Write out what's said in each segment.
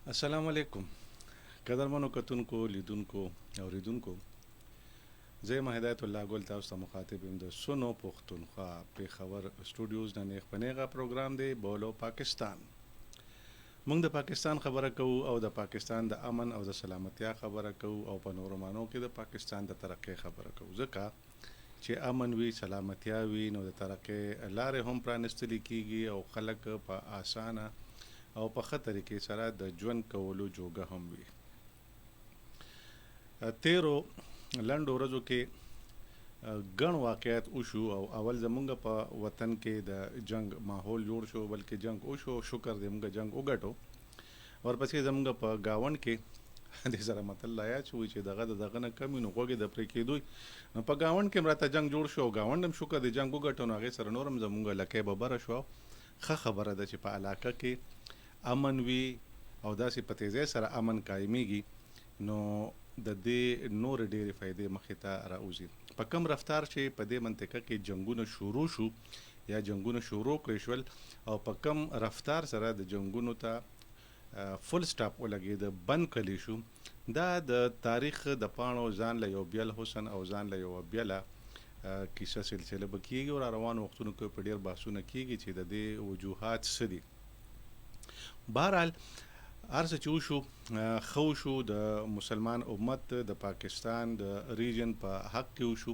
السلام علیکم قدرمنو کتونکو لیدونکو اوریدونکو زه یم هدایت الله ګل تاسو ته مخاطب یم د سونو پښتونخوا پیښور سټوډیوز نه نیغ پنیغه پروګرام دی بولو پاکستان. موږ د پاکستان خبره کوو او د پاکستان د امن او د سلامتیا خبره کوو او په نورو مانو کې د پاکستان د ترقۍ خبره کوو ځکه چې امن وي سلامتیا وي نو د ترقۍ لارې هم پرانستلی کیږي او خلک په اسانه او په ښه طریقې سره د ژوند کولو جوګه هم وي. تیرو لنډو ورځو کې ګڼ واقعیت وشو او اول زمونږ په وطن کې د جنگ ماحول جوړ شو بلکې جنگ وشو شکر دې موږ جنگ وګټو ورپسې زمونږ په گاوند کې د سره متل لایا چې دغه نه کمی نو غوږې د پرې کېدوی نو په گاوند کې راته جنگ جوړ شو او گاوند هم شکر د جنگ وګټو نو هغې سره نور هم زمونږ لکۍ به بره شو. ښه خبره ده چې په علاقه کې امن وي او داسې په تیزۍ سره امن قایمیږي نو د دې نور ډېرې فایدې مخې ته راوځي. په کم رفتار چې په دې منطقه کې جنگونه شروع شو یا جنگونه شروع کړی شول او په کم رفتار سره د جنگونو ته فل سټاپ ولګېده بند کړلی شو دا د تاریخ د پاڼو ځان له یو بیل حسن او ځان له یوه بیله کیسه سلسله به کېږي او را روانو وختونو کې په ډېر بحثونه کېږي چې د دې وجوهات څه دي. بهرحال هر څه چې وشو ښه وشو د مسلمان امت د پاکستان د ریجن په حق کې وشو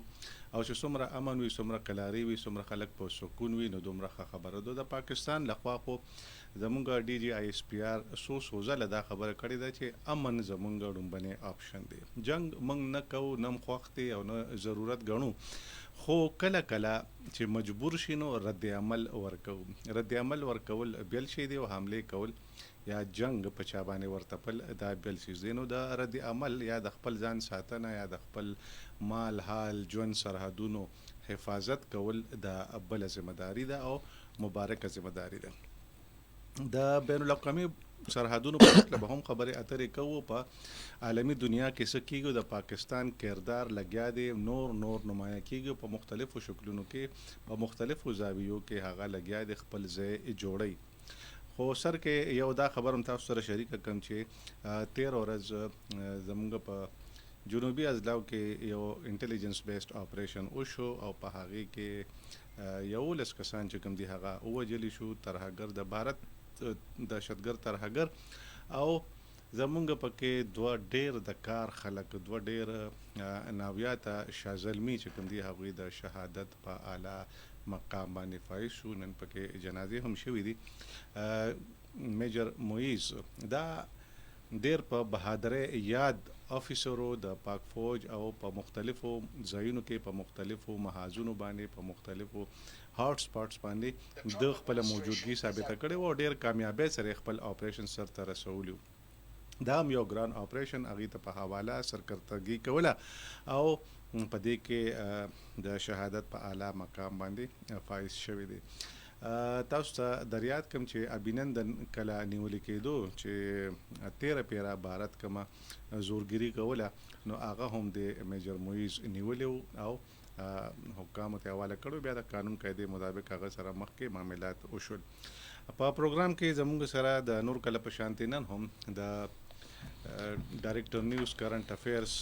او چې څومره امن وي څومره کلاري وي څومره خلک په سکون وي نو دومره ښه خبره ده. د پاکستان لخوا خو زمونږ ډي جي آی اس پی آر څو ځله دا خبره کړې ده چې امن زمونږ ډومبنی آپشن دی. جنگ موږ نه کوو نه خوښ دی او نه ضرورت ګڼو خو کله کله چې مجبور شي نو رد عمل ورکوو. رد عمل ورکول بیل شی دی او حملې کول یا جنگ په چا باندې ورتپل دا بیل شی دی. نو د رد عمل یا د خپل ځان ساتنه یا د خپل مال حال ژوند سرحدونو حفاظت کول د بله ذمهداري ده او مبارکه ذمهداري ده. د بین الاقوامي سرحدونو په هکله به هم خبرې اترې کوو. په عالمي دنیا کې څه کېږي د پاکستان کردار لګیا دی نور نمایه کېږي په مختلفو شکلونو کې په مختلفو زاویو کې هغه لګیا دی خپل ځای جوړوي. خو سر کې یو دا خبر هم تاسو سره شریکه کوم چې 13 ورځ زمونږ په جنوبي اضلاعو کې یو انټیلیجنس بیسډ آپریشن وشو او په هغې کې 11 کسان چې کوم دي هغه ووژلي شو ترهګر د بھارت دهشتګرد ترهګر او زمونږ پکې دوه ډېر د کار خلک دوه ډېر ناویاته شازلمي چې کوم دي هغوی د شهادت په اعلی مقام باندې فایز شو. نن پکې جنازې هم شوي دي. میجر مویز دا ډېر په بهادرۍ یاد افیسرو د پاک فوج او په مختلفو ځایونو کې په مختلفو محاذونو باندې په مختلفو هاټ سپاټس باندې د خپل موجودګي ثابته کړې و او ډېر کامیابۍ سره خپل آپریشن سرته رسولی. دا هم یو ګران آپریشن هغې ته په حواله سرکردګي کوله او په دې کې د شهادت په اعلی مقام باندې فایز شوی دی. تاسو ته در یاد کم چې ابینندن کله نیولې کېدو چې 13 پیره بھارت کومه زورګیري کوله نو هغه هم د میجر مویز نیولې او حکامو ته حواله کړو. بیا د قانون قاعدې مطابق هغه سره مخکې معاملات وشول. په پروګرام کې زموږ سره د نور کله په شانتي نن هم د ډایرکټر نیوز کرنٹ افیرز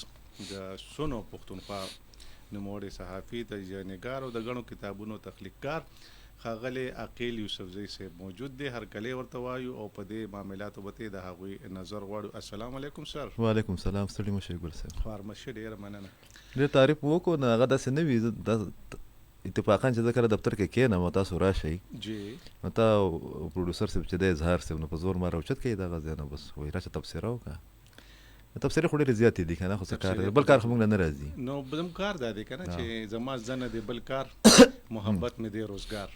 د سونو پښتونخوا نوموړی صحافي تجزیه‌نګار او د ګڼو کتابونو تخلیقکار ښاغلی عقیل یوسفزی صاحب موجود دی. هرکلی ورته وایو او په دې معاملاتو به د هغوی نظر غواړو. السلام علیکم سر. وعلیکم سلام. ستړي مه شئ ګل صاحب. خوارمشه ډېره مننه. ډېر تعریف وکړو نه هغه داسې نه وي اتفاقا چې زه کله دفتر کې کښېنم او تاسو راشئ جی نو تا پروډوسر صاحب چې دی اظهار صاحب نو په زور ما راوچت کوي دغه ځای نه بس وایي راشه تبصره وکړه. تبصرې خو ډېرې زیاتې دي که نه خو څه کار بل کار خو موږ نه راځي. نو زموږ کار دا دی که نه چې زما زنه دی بل کار محبت مې دی روزګار.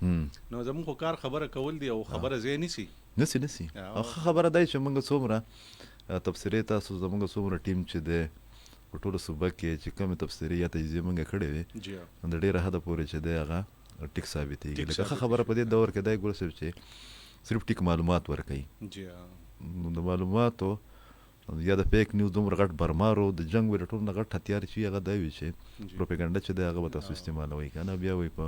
نو زموږ خو کار خبره کول دی او خبره ځای نیسي او ښه خبره دی چې موږ څومره تبصرې تاسو زموږ څومره ټیم چې دی په ټولو صوبه کې چې کومې تبصرې یا تجزیې موږ کړې وې نو د ډېره حده پورې چې دی هغه ټیک ثابتېږي. لکه ښه خبره په دې دور کې دی ګل صاحب چې صرف ټیک معلومات ورکوي. نو د معلوماتو یا د فیک نیوز دومره غټ برمارو د جنګ ویل ټول نه غټ هتیار چې هغه دا وي چې پروپاګاندا چې دی هغه به تاسو استعمالوئ که نه بیا وایي په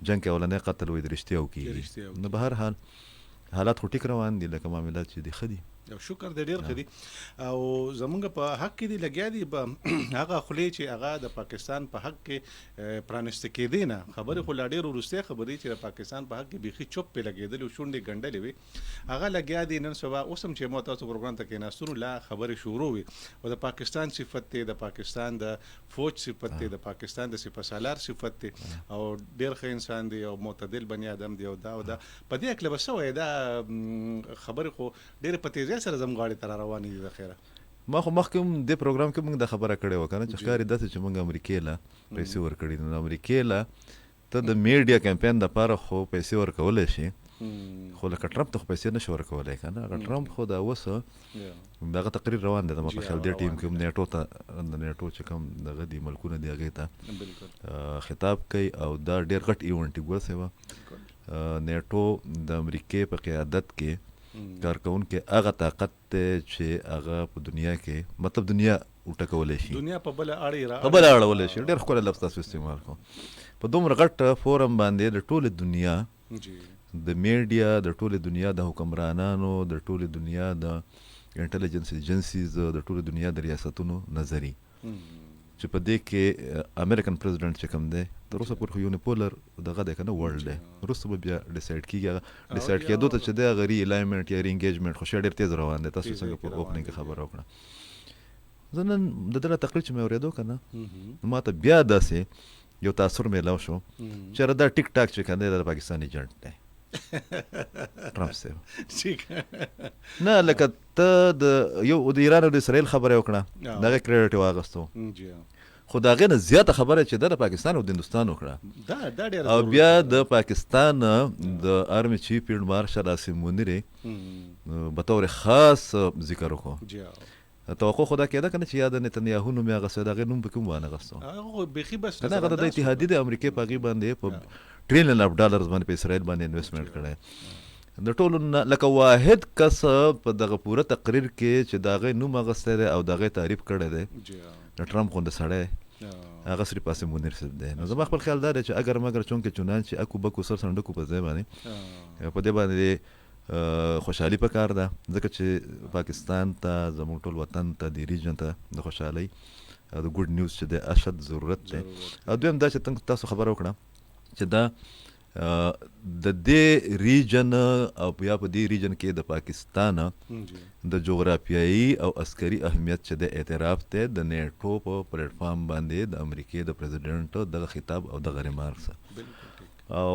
جنګ کې اولنی قتل وایي د رښتیاو کېږي. نو به هر حال حالات خو ټیک روان دي لکه معاملات چې دي ښه دي. شکر دې ډیر ښه دي او زمونږ په حق کې دي لګیا دي هغه خولې چې هغه د پاکستان په حق کې پرانسته کېدې نه خبرې خو لا ډېر وروستۍ خبرې چې د پاکستان په حق کې بیخي چوپ پې لګېدلې او شونډې ګنډلې وي هغه لګیا دي نن سبا اوس هم چې مو تاسو پروګرام ته کېناستو لا خبرې شروع وي او د پاکستان صفت دی د پاکستان د فوج صفت دی د پاکستان د سپه سالار صفت دی او ډېر ښه انسان دی او معتدل بني آدم دی او دا په دې اکله به څه وایې دا خبرې خو ډېرې په تیزۍ سره زم غاړې ته را روانې دي د خیره ما خو مخکې هم دې پروګرام کې موږ د خبره کړې وه که نه چې ښکاري داسې چې موږ امریکې له پیسې ورکړي نو امریکې له ته د میډیا کمپین دپاره خو پیسې ورکولی شي خو لکه ټرمپ ته خو پیسې نشي ورکولی که نه هغه ټرمپ خو دا اوس دغه تقریر روان دی زما په خیال دې ټیم کې هم نیټو ته د نیټو چې کوم دغه دي ملکونه دي هغې ته خطاب کوي او دا ډېر غټ ایونټ یې ګوسې وه نیټو د امریکې په قیادت کې کارکونکي هغه طاقت دی چې هغه په دنیا کې مطلب دنیا وټکولی شي دنیا په بله اړې په بله اړولی شي ډېر ښکلی لفظ تاسو استعمال کوم په دومره غټ فورم باندې د ټولې دنیا د میډیا د ټولې دنیا د حکمرانانو د ټولې دنیا د انټلیجنس ایجنسیز د ټولې دنیا د ریاستونو نظري چې په دې کې امریکن پریزیډنټ چې کوم دی تر اوسه پورې خو یونیپولر دغه دی که نه ورلډ دی وروسته به بیا ډیسایډ کېږي هغه ډیسایډ کېدو ته چې دی هغه ری الاینمنټ یا ری انګیجمنټ خو شی ډېر تیز روان دی تاسو څنګه په اوپننګ کې خبره وکړه زه نن د ده تقریر چې مې اورېدو که نه ما ته بیا داسې یو تاثر میلاو شو چې دا ټیک ټاک چې کوم دی د پاکستان ایجنټ دی ټرمپ صاحب نه لکه ته د یو د ایران او د اسرائیل خبره وکړه دغه کریډټ یې واغستو خو د هغې نه زیاته خبره چې د پاکستان او د هندوستان وکړه او بیا د پاکستان د آرمي چیف فیلډ مارشل عاصم منیر بطور خاص ذکر وکړو توقع خو دا کېده که نه چې یا د نتنیاهو نوم یې اغوستی د هغې نوم پکې هم وانغوستو که نه هغه د اتحادیې د امریکې په هغې باندې په ټریلیون اف ډالرز باندې په اسرائیل باندې انویسټمنټ کړی د ټولو نه لکه واحد کس په دغه پوره تقریر کې چې د هغې نوم اغوستی دی او د هغې تعریف کړی دی د ټرمپ غونډه سړی هغه صرف عاصم منیر صاحب دی نو زما خپل خیال دا دی چې اگر مګر چونکې چنانچې اکو بکو سر سنډکو په ځای باندې په دې باندې خوشحالي پکار ده ځکه چې پاکستان ته زموږ ټول وطن ته د ریجن ته د خوشحالۍ د ګوډ نیوز چې دی اشد ضرورت دی او دویم دا چې تاسو خبره وکړه چې دا د دې ریجن او یا په دې ریجن کې د پاکستان د جغرافیایي او عسکري اهمیت چې د اعتراف دی د نیټو په پلیټ فارم باندې د امریکې د پریزیډنټ دغه خطاب او دغه ریمارکس او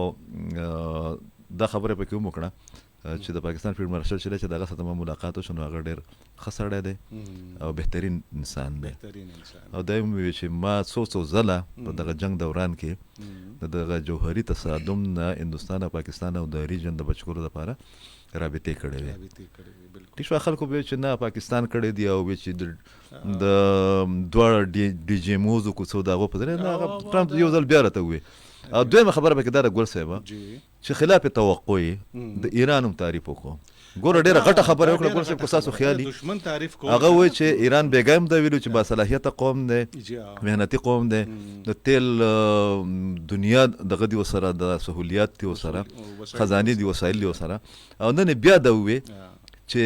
دا خبره پکې هم وکړه چې د پاکستان فیلډ مارشل چې دی چې دغه سره ما ملاقات وشو نو هغه ډېر ښه سړی دی او بهترین انسان دی او دا یې وویل چې ما څو ځله په دغه جنګ دوران کې د دغه جوهري تصادم نه هندوستان او پاکستان او د ریجن د بچ کولو لپاره رابطې کړې وې ټیک شو خلکو به چې نه پاکستان کړی دی او چې د دواړه ډي جي موز کوڅو د هغو په ځای نه هغه ټرمپ یو ځل بیا راته وویل او دویمه خبره پکې دا د ګل صاحب چې خلاف توقع یې د ایران هم تعریف وکړو ګوره ډېره غټه خبره وکړه ګل صاحب که ستاسو خیال هغه وایي چې ایران بېګا هم دا ویلو چې باصلاحیته قوم دی محنتي قوم دی د تیل دنیا دغه دی ورسره د سهولیات دي ورسره خزانې دي وسایل دي ورسره او نن بیا دا وویې چې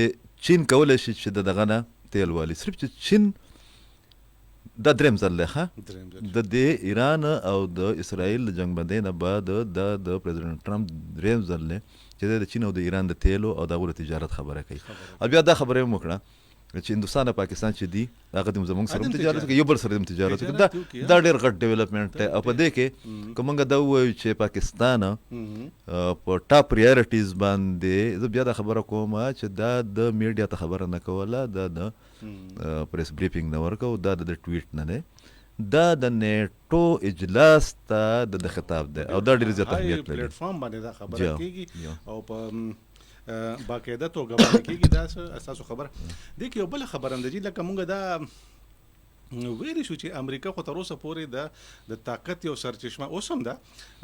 چین کولی شي چې د دغه نه تیل والي صرف چې چین دا دریم ځل دی ښه د دې ایران او د اسرائیل د جنګ بندۍ نه بعد د پریزیډنټ ټرمپ دریم ځل دی چې د چین او د ایران د تیلو او د هغو د تجارت خبره کوي او بیا دا خبره یې هم وکړه چې هندوستان او پاکستان چې دي هغه د زموږ سره هم تجارت کوي یو بل سره هم تجارت کوي دا ډېر غټ ډیولپمنټ دی او په دې کې که موږ دا ووایو چې پاکستان په ټاپ پریارټیز باندې زه بیا دا خبره کوم چې دا د میډیا ته خبره نه کوله دا د پریس بریفینګ نه ورکوو دا د ټویټ نه دی دا د نیټو اجلاس ته د خطاب دی او دا ډېر زیات اهمیت لري پلیټ فارم باندې دا خبره کېږي او په باقاعده توګه باندې کېږي دا ستاسو خبره دې کې یو بله خبره هم ده چې لکه مونږ دا ویلی شو چې امریکا خو تر اوسه پورې د طاقت یو سرچشمه اوس هم ده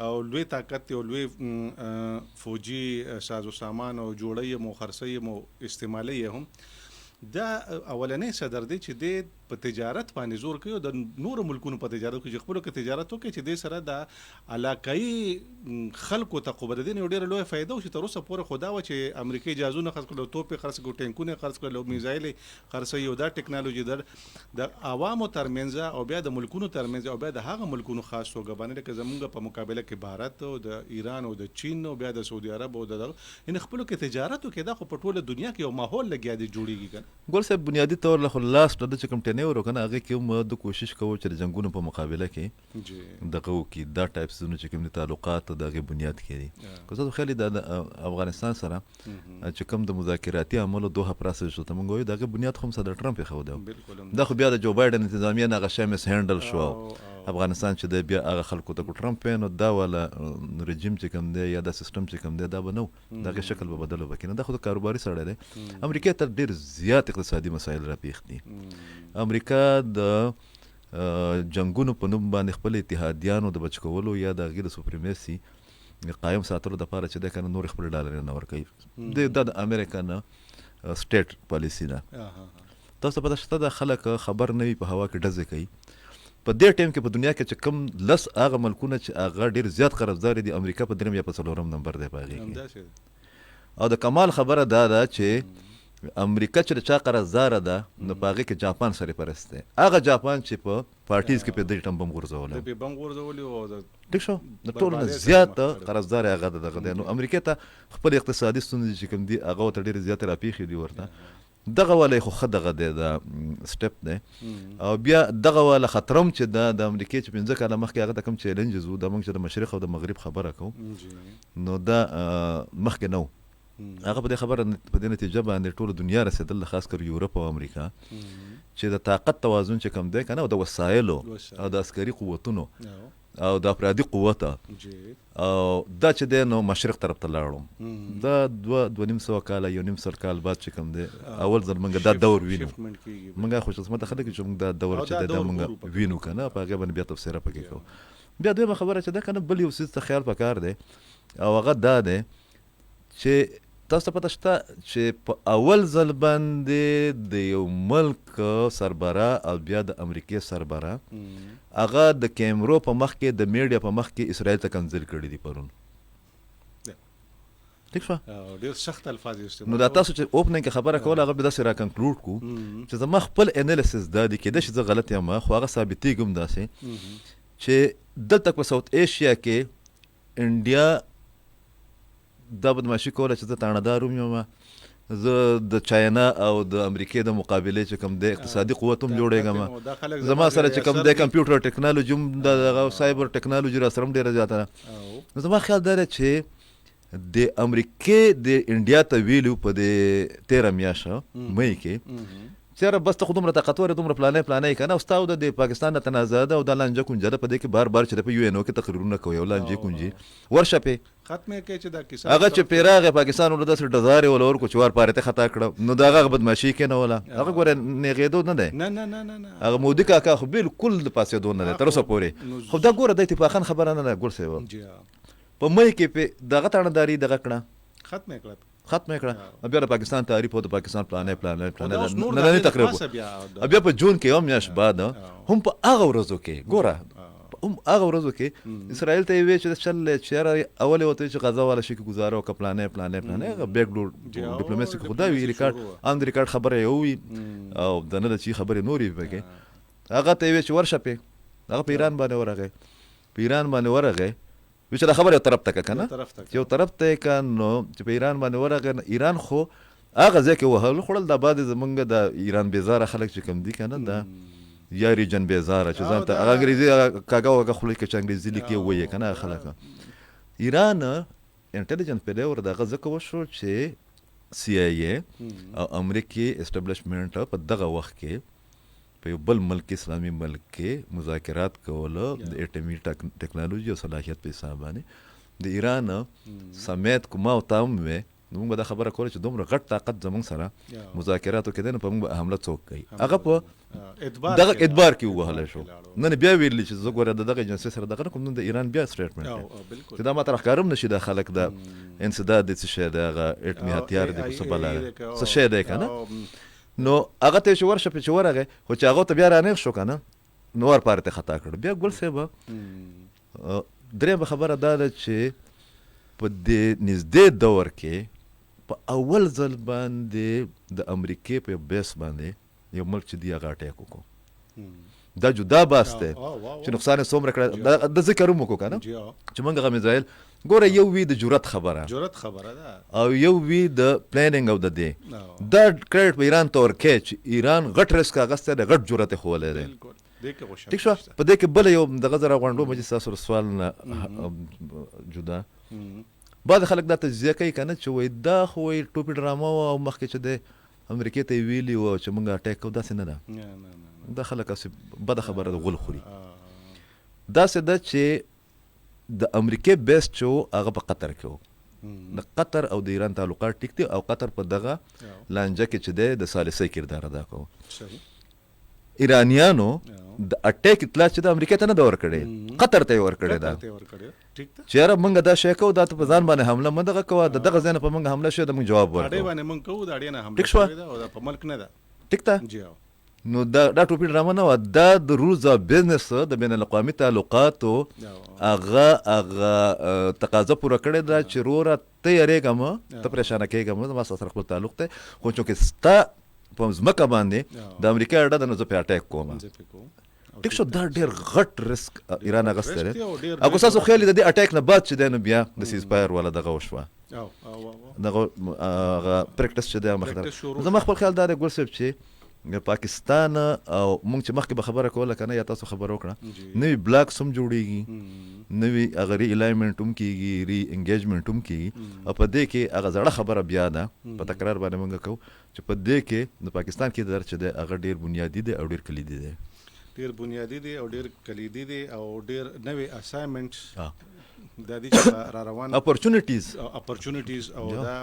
او لوی طاقت یو لوی فوجي ساز و سامان او جوړی مو خرڅی مو استعمالي هم دا اولنې صدر دی چې د په تجارت باندې زور کوي او د نورو ملکونو په تجارت کې خپلو کې تجارت وکړي چې دې سره د علاقايي خلکو ته خو به د دې نه ډېره لویه فایده وشي. تر اوسه پورې خو دا وه چې امریکایي جهازونه خرڅ کړل او توپې خرڅ کړل، ټینکونه خرڅ کړل او میزایلې خرڅوي، او دا ټکنالوژي د عوامو ترمنځ او بیا د ملکونو ترمنځ او بیا د هغه ملکونو خاص توګه باندې لکه زمونږ په مقابله کې بھارت او د ایران او د چین او بیا د سعودي عرب او د ان خپلو کې تجارت وکړي، دا خو په ټوله دنیا کې یو ماحول لګیا دی جوړیږي کنه. ګل صاحب بنیادی طور له لاست د چې کوم ټینور کنه هغه کې هم د کوشش کوو چې د جنگونو په مقابله کې جی دغه کې دا ټایپ زونه چې کوم تعلقات دغه بنیاد کړي. که زه خو د افغانستان سره چې کوم د مذاکراتي عملو دوه پروسس شو ته مونږ وایو دغه بنیاد خو صدر ټرمپ خو دا خو بیا د جو بایدن انتظامیه نه غشامس هندل شو افغانستان چې د بیا هغه خلکو ته ټرمپ نو دا ولا رژیم چې کوم دی یا د سیستم چې کوم دی دا بنو دغه شکل به بدل وکړي. دا خو د کاروباري سره دی. امریکا ته ډیر زیات اقتصادي مسایل را پیښ دي. امریکا د جنگونو په نوم باندې خپل اتحادیانو د بچ کولو یا د غیر سوپریمیسي قائم ساتلو د لپاره چې د کنه نور خپل ډالر نه ورکوي د امریکا نه سټیټ پالیسی نه. تاسو په داسته د خلک خبر نه وي په هوا کې ډزې کوي. په دې ټیم کې په دنیا کې چې کم لس هغه ملکونه چې هغه ډیر زیات قرضدار دي امریکا په دریم یا په څلورم نمبر دی په هغې کې. او د کمال خبره دا ده چې امریکا چې د چا قرضداره ده نو په هغې کې جاپان سرپرست دی. هغه جاپان چې په پارټیز کې په دې ټیم بم غورځولی ټیک شو د ټولو نه زیات قرضدار هغه دغه دی. نو امریکا ته خپل اقتصادي ستونزې چې کوم دي هغه ورته ډېرې زیاتې راپېښې دي ورته دغه والی خو ښه دغه دی د سټپ دی. او بیا دغه واله خطرم چې د امریکې چې 15 کاله مخکې هغه ته کوم چیلنجز وو دا موږ چې د مشرق او د مغرب خبره کوو نو دا مخکې نه و. هغه په دې خبره په دې نتیجه باندې ټوله دنیا رسېدل خاص کر یورپ او امریکا چې د طاقت توازن چې کوم دی که نه او د وسایلو او د عسکري قوتونو او د افرادي قوت او دا چې دی نو مشرق طرف ته لاړو. دا دوه نیم سوه کاله یو نیم سل کال بعد چې کوم دی اول ځل موږ دا دور وینو. موږ خوشقسمته خلک چې موږ دا دور چې دی دا موږ وینو که نه په هغې باندې بیا تبصره پکې کوو. بیا دویمه خبره چې ده که نه بل یو څیز ته خیال پکار دی او هغه دا دی چې تاسو ته پته شته چې په اول ځل باندې د یو ملک سربره او بیا د امریکې سربره هغه د کیمرو په مخ کې د میډیا په مخ کې اسرائیل ته کنځل کړي دي پرون. ٹھیک شو ډېر سخت الفاظ استعمال. نو دا تاسو چې اوپننګ کې خبره کوله هغه به داسې را کنکلوډ کو چې زما خپل انالیسس دا دی کېدای شي زه غلط یم خو هغه ثابتېږي هم داسې چې دلته په ساوت ایشیا کې انډیا دا بدماشي کوله چې زه تاڼهدار یم زه د چاینا او د امریکې د مقابلې چې کوم دی اقتصادي قوت هم جوړېږم زما سره چې کوم دی کمپیوټر ټیکنالوژي هم د سایبر ټیکنالوژي را سره هم ډېره زیاته ده. نو زما خیال دا دی چې د امریکې د انډیا ته ویلو په د 13 میاشته مۍ کې چېره بس ته خو دومره طاقتور دومره پلانې که نه او ستا او د پاکستان نه تنازع ده او دا لانجه کونجه ده په دې کې بار بار چې د په یو ان او کې تقریرونه کوي او لانجې کونجې ورشه پې ختمې کوي چې دا کیسه هغه چې پې راغی پاکستان ورته داسې ډزارې وله ورکړو چې وار پارې ته خطا کړه نو د هغه بدماشي کې نه وله هغه ګوره نیغېدو نه دی. نه هغه مودي کاکا خو بالکل د پاسېدو نه دی تر اوسه پورې. خو دا ګوره د اتفاقا خبره نه ده ګل صاحب په مۍ کې پې دغه تاڼهداري دغه کړه ختمه کړه بیا د پاکستان تعریف او د پاکستان پلانې نننۍ تقریبا بیا په جون کې هم میاشت بعد هم په هغه ورځو کې ګوره هم هغه ورځو کې اسرائیل ته یې ویې چې چل چېره اول یې ورته چې غزه والا شي کې ګزاره وکړه پلانې هغه بیک ډور ډیپلوماسي خو دا وي ریکارډ آن د ریکارډ خبره یې ووي او د نه د چې خبرې نورې وي پکې هغه ته یې ویې چې ورشه پې هغه په ایران باندې ورغی چې دا خبر یو طرف ته که نه یو طرف ته که نو چې په ایران باندې ورغی ایران خو هغه ځای کې وهلو خوړل دا بعد زمونږ د ایران بیزاره خلک چې کوم دي که نه دا یا ریجن بیزاره چې ځان ته هغه انګریزي کاږه وږه خوله کې چې انګریزي لیکي وایي که نه خلک ایران انټلیجنس پیډیور د هغه ځکه وشو چې سی آی ای او امریکې اسټابلیشمنټ په دغه وخت کې په یو بل ملک اسلامي ملک کې مذاکرات کوله د اټمي ټیکنالوژي او صلاحیت په حساب باندې د ایران سمیت کوما او تام وې نو موږ دا خبره کوله چې دومره غټ طاقت زموږ سره مذاکراتو کې دی نو په موږ حمله څوک کوي هغه په دغه اعتبار کې ووهلی شو نن بیا ویلي چې زه ګوره د دغه ایجنسۍ سره دغه نه کوم نن د ایران بیا سټیټمنټ دی چې دا ما ته راښکاره هم نه شي دا خلک د انسداد دی څه شی دی هغه اټمي هتیار دی په څه بلا څه شی دی که نه نو هغه ته چې ورشه په چې ورغی خو چې هغه ته بیا رانیغ شو که نه نو ور پاره ته خطا کړ. بیا ګل صاحب درېیمه خبره دا ده چې په دې نږدې دور کې په اول ځل باندې د امریکې په یو بیس باندې یو ملک چې دی هغه اټیک وکړو. دا جدا باس دی چې نقصان یې څومره کړی د ذکر هم وکړو که نه چې موږ هغه میزایل ګوره یو وي د جرأت خبره ده او یو وي د پلانینګ او د دې دا کریډټ په ایران ته ورکوي چې ایران غټ ریسک اخیستی دی غټ جرأت یې ښوولی دی. ټیک شوه. په دې کې بله یو دغه زره غونډو مجلس تاسو سوال نه جدا بعضې خلک دا تجزیه کوي که نه چې وایي دا خو وایي ټوپي ډرامه وه او مخکې چې دی امریکې ته یې ویلي وو چې موږ اټیک کوو داسې نه ده. دا خلک هسې بده خبره ده غول خوري. داسې ده چې د امریکې بیس چې و هغه په قطر کې و. د قطر او د ایران تعلقات ټیک دي او قطر په دغه لانجه کې چې دی د ثالثۍ کردار ادا کوو. ایرانیانو د اټیک اطلاع چې د امریکې ته نه ده ورکړې قطر ته یې ورکړې ده چې یاره موږ دا شی کوو دا ته په ځان باندې حمله مه دغه کوه د دغه ځای نه په موږ حمله شوې ده موږ جواب ورکوو. ټیک شوه. ټیک ده. نو دا ټوپي ډرامه نه وه دا د رولز اف بزنس د بین الاقوامي تعلقاتو هغه تقاضا پوره کړې ده چې وروره ته یېرېږه مه ته پریشانه کېږه مه زما سره خپل تعلق دی خو چونکې ستا په ځمکه باندې د امریکا اډه ده نو زه پې اټیک کوم. ټیک شو. دا ډېر غټ رسک ایران اخیستی دی او که ستاسو خیال د دې اټیک نه بعد چې دی نو بیا د سیز فایر والا دغه وشوه دغه هغه پریکټس چې دی مخې زما خپل خیال دا دی ګل صاحب چې پاکستان او موږ چې مخکې به خبره کوله که نه یا تاسو خبره وکړه نوي بلاکس هم جوړېږي نوي هغه ری الایمنټ هم کېږي ری انګیجمنټ هم کېږي او په دې کې هغه زړه خبره بیا ده په تکرار باندې موږ کوو چې په دې کې د پاکستان کې در چې دی هغه ډېر بنیادي دی او ډېر کلیدي دی. ډېر بنیادي دی او ډېر کلیدي دی او ډېر نوې اساینمنټ د دې چې را روان اپورچونټیز او دا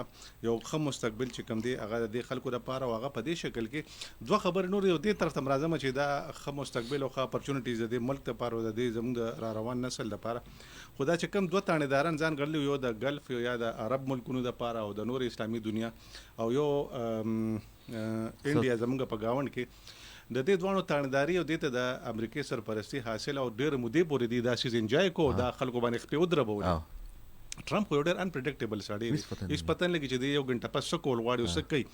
یو ښه مستقبل چې کوم دی هغه د دې خلکو لپاره او هغه په دې شکل کې دوه خبرې نور یو دې طرف ته راځم چې دا ښه مستقبل او ښه اپورچونټیز د دې ملک لپاره او د دې زموږ د را روان نسل لپاره خو دا چې کوم دوه تانیداران ځان ګڼلي یو د ګلف یا د عرب ملکونو لپاره او د نور اسلامي دنیا او یو انډیا زموږ په ګاونډ کې د دې دواړو تانداري او دې ته د امریکای سرپرستی حاصل او ډېر مودې پورې دی دا شی انجوای کو دا خلکو باندې خپې ودربول. ټرمپ یو ډېر انپریډکټیبل سړی دی هیڅ پته نه لګي چې دی یو غنټه پس څه کول غواړي او څه کوي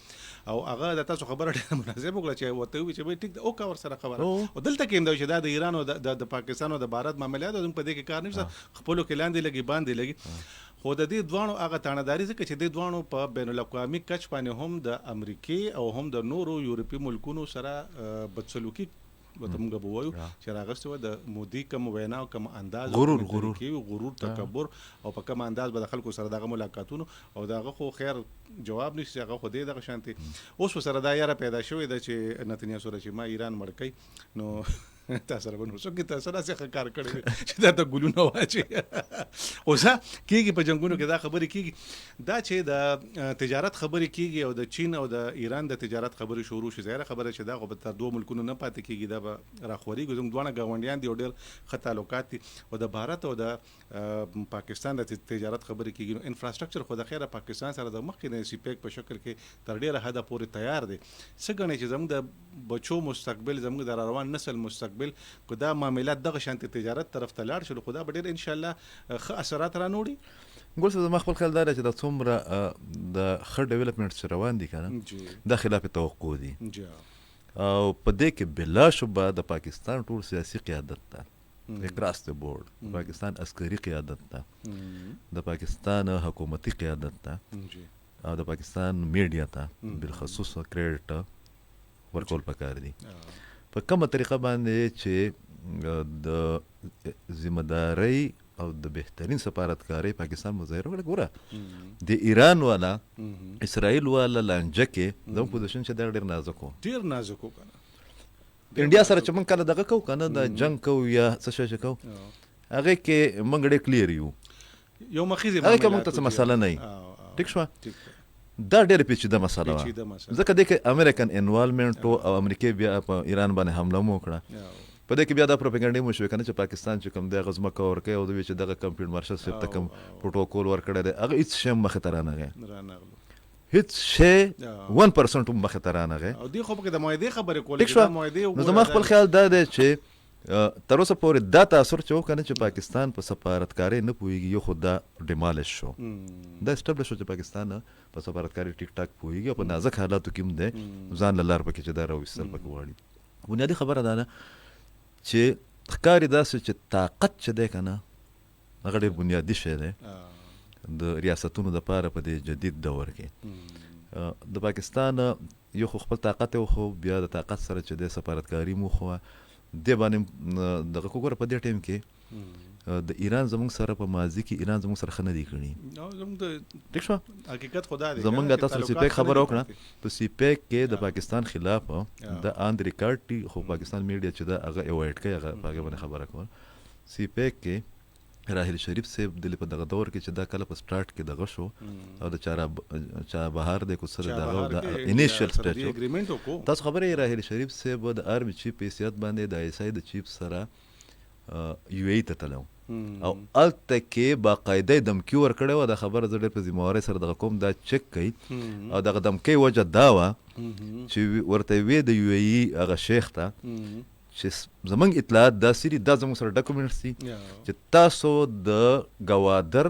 او هغه د تاسو خبره ډېره مناسبه وکړه چې ورته ووایي چې ټیک ده او کا ورسره خبره او دلته کې هم دا چې دا د ایران او د پاکستان او د بھارت معاملات هم په دې کې کار نشته خپلو کې لاندې لګي باندې لګي خو د دې دوانو هغه تانداري ځکه چې د دوانو په بین الاقوامي کچ باندې هم د امریکای او هم د نورو یورپي ملکونو سره بدسلوکي وته موږ به وایو چې راغسته و د مودي کوم وینا او کوم انداز غرور تکبر او په کوم انداز به د خلکو سره دغه ملاقاتونو او دغه خو خیر جواب نشي هغه خو دې دغه شانتي اوس سره دا یاره پیدا شوې ده چې نتنیا سره چې ما ایران مړکې نو تاسو سره ونو څنګه تاسو سره څه کار کړی چې دا ته ګلونه واچي اوسه کېږي په جنگونو کې دا خبرې کېږي دا چې د تجارت خبرې کېږي او د چین او د ایران د تجارت خبرې شروع شي ظاهره خبره چې دا خو به تر دوه ملکونو نه پاتې کېږي دا به راخوري زموږ دوه ګاونډیان دي او ډېر ښه تعلقات دي او د بھارت او د پاکستان د تجارت خبرې کېږي نو انفراستراکچر خو د خیره پاکستان سره د مخکې د سیپیک په شکل کې تر ډېره حده پورې تیار دی څه ګڼي چې زموږ د بچو مستقبل زموږ د روان نسل مستقبل کو دا معاملات دغه شانتي تجارت طرف ته لاړ شو خدا به ډېر ان شاء الله ښه اثرات را نوړي. ګل صاحب زما خپل خیال دا چې دا څومره د ښه ډیولپمنټ چې روان دي که نه دا خلاف توقع دي او په دې کې بلا شبه د پاکستان ټول سیاسي قیادت ته اکراس د بورډ د پاکستان عسکري قیادت ته د پاکستان حکومتي قیادت ته او د پاکستان میډیا ته بالخصوص کریډټ ورکول پکار دي په کومه طریقه باندې چې د ذمہدارۍ او د بهترین سفارتکارۍ پاکستان مظاهره وکړه. ګوره د ایران والا اسرائیل والا لانجه کې زموږ پوزیشن چې دا ډېر نازک و که نه انډیا سره چې موږ کله دغه کوو که نه د جنګ کوو یا څه شی چې کوو هغې کې موږ ډېر کلیر یو یو مخیزې هغې کې موږ ته څه مسله نه وي. ټیک شوه. دا ډېره پیچیده مسله وه ځکه دې کې امریکن انوالمنټ او امریکې بیا په ایران باندې حمله مو وکړه په دې کې بیا دا پروپاګانډې مو شوې که نه چې پاکستان چې کوم دی هغه ځمکه ورکوي او دوی چې دغه کمپیوټر مارشل صاحب ته کوم پروټوکول ورکړی دی هغه هېڅ شی هم مخې ته رانغی هیڅ شی 1% هم مخې ته رانغی او دې خو پکې د معاهدې خبرې ټیک کولې شوه. دا معاهدې نو زما خپل خیال دا دی چې تر اوسه پورې دا تاثر چې وکړه چې پاکستان په سفارتکارۍ نه پوهېږي، یو خو دا ډیمالش شو، دا اسټبلش شو چې پاکستان په سفارتکارۍ ټیک ټاک پوهېږي او په نازک حالاتو کې هم دی ځان له لار پکې چې دا راویستل پکې غواړي. بنیادي خبره دا ده چې ښکاري داسې چې طاقت چې دی که نه هغه ډېر بنیادي شی دی د ریاستونو دپاره په دې جدید دور کې. د پاکستان یو خو خپل طاقت یو خو بیا د طاقت سره چې دی سفارتکاري مو خو دې باندې دغه کو ګوره په دې ټایم کې د ایران زموږ سره په ماضي کې ایران زموږ سره ښه نه دي کړي. ټیک شوه. حقیقت خدا دی زمونږ تاسو سیپیک خبره وکړه، په سیپیک کې د پاکستان خلاف د آن د ریکارډ ټي خو پاکستان میډیا چې دا هغه ایوایډ کوي، هغه په هغې باندې خبره کول. سیپیک کې راحیل شریف صاحب دلې په دغه دور کې چې دا کله په سټارټ کې دغه شو او د چابهار دی کو سره دغه د انیشل سټیج تاسو خبرې راحیل شریف صاحب د آرمي چیف په حیثیت باندې د آی اس آی د چیف سره یو ای ته تلو او الته کې باقاعده دمکی ورکړی وه. دا خبره زه ډېر په ذمهوارۍ سره دغه کوم دا چک کوي او دغه دمکۍ وجه دا وه چې ورته وې د یو ای هغه شیخ ته چې زمونږ اطلاعات داسې دي، دا زموږ سره ډاکومنټس دي چې تاسو د ګوادر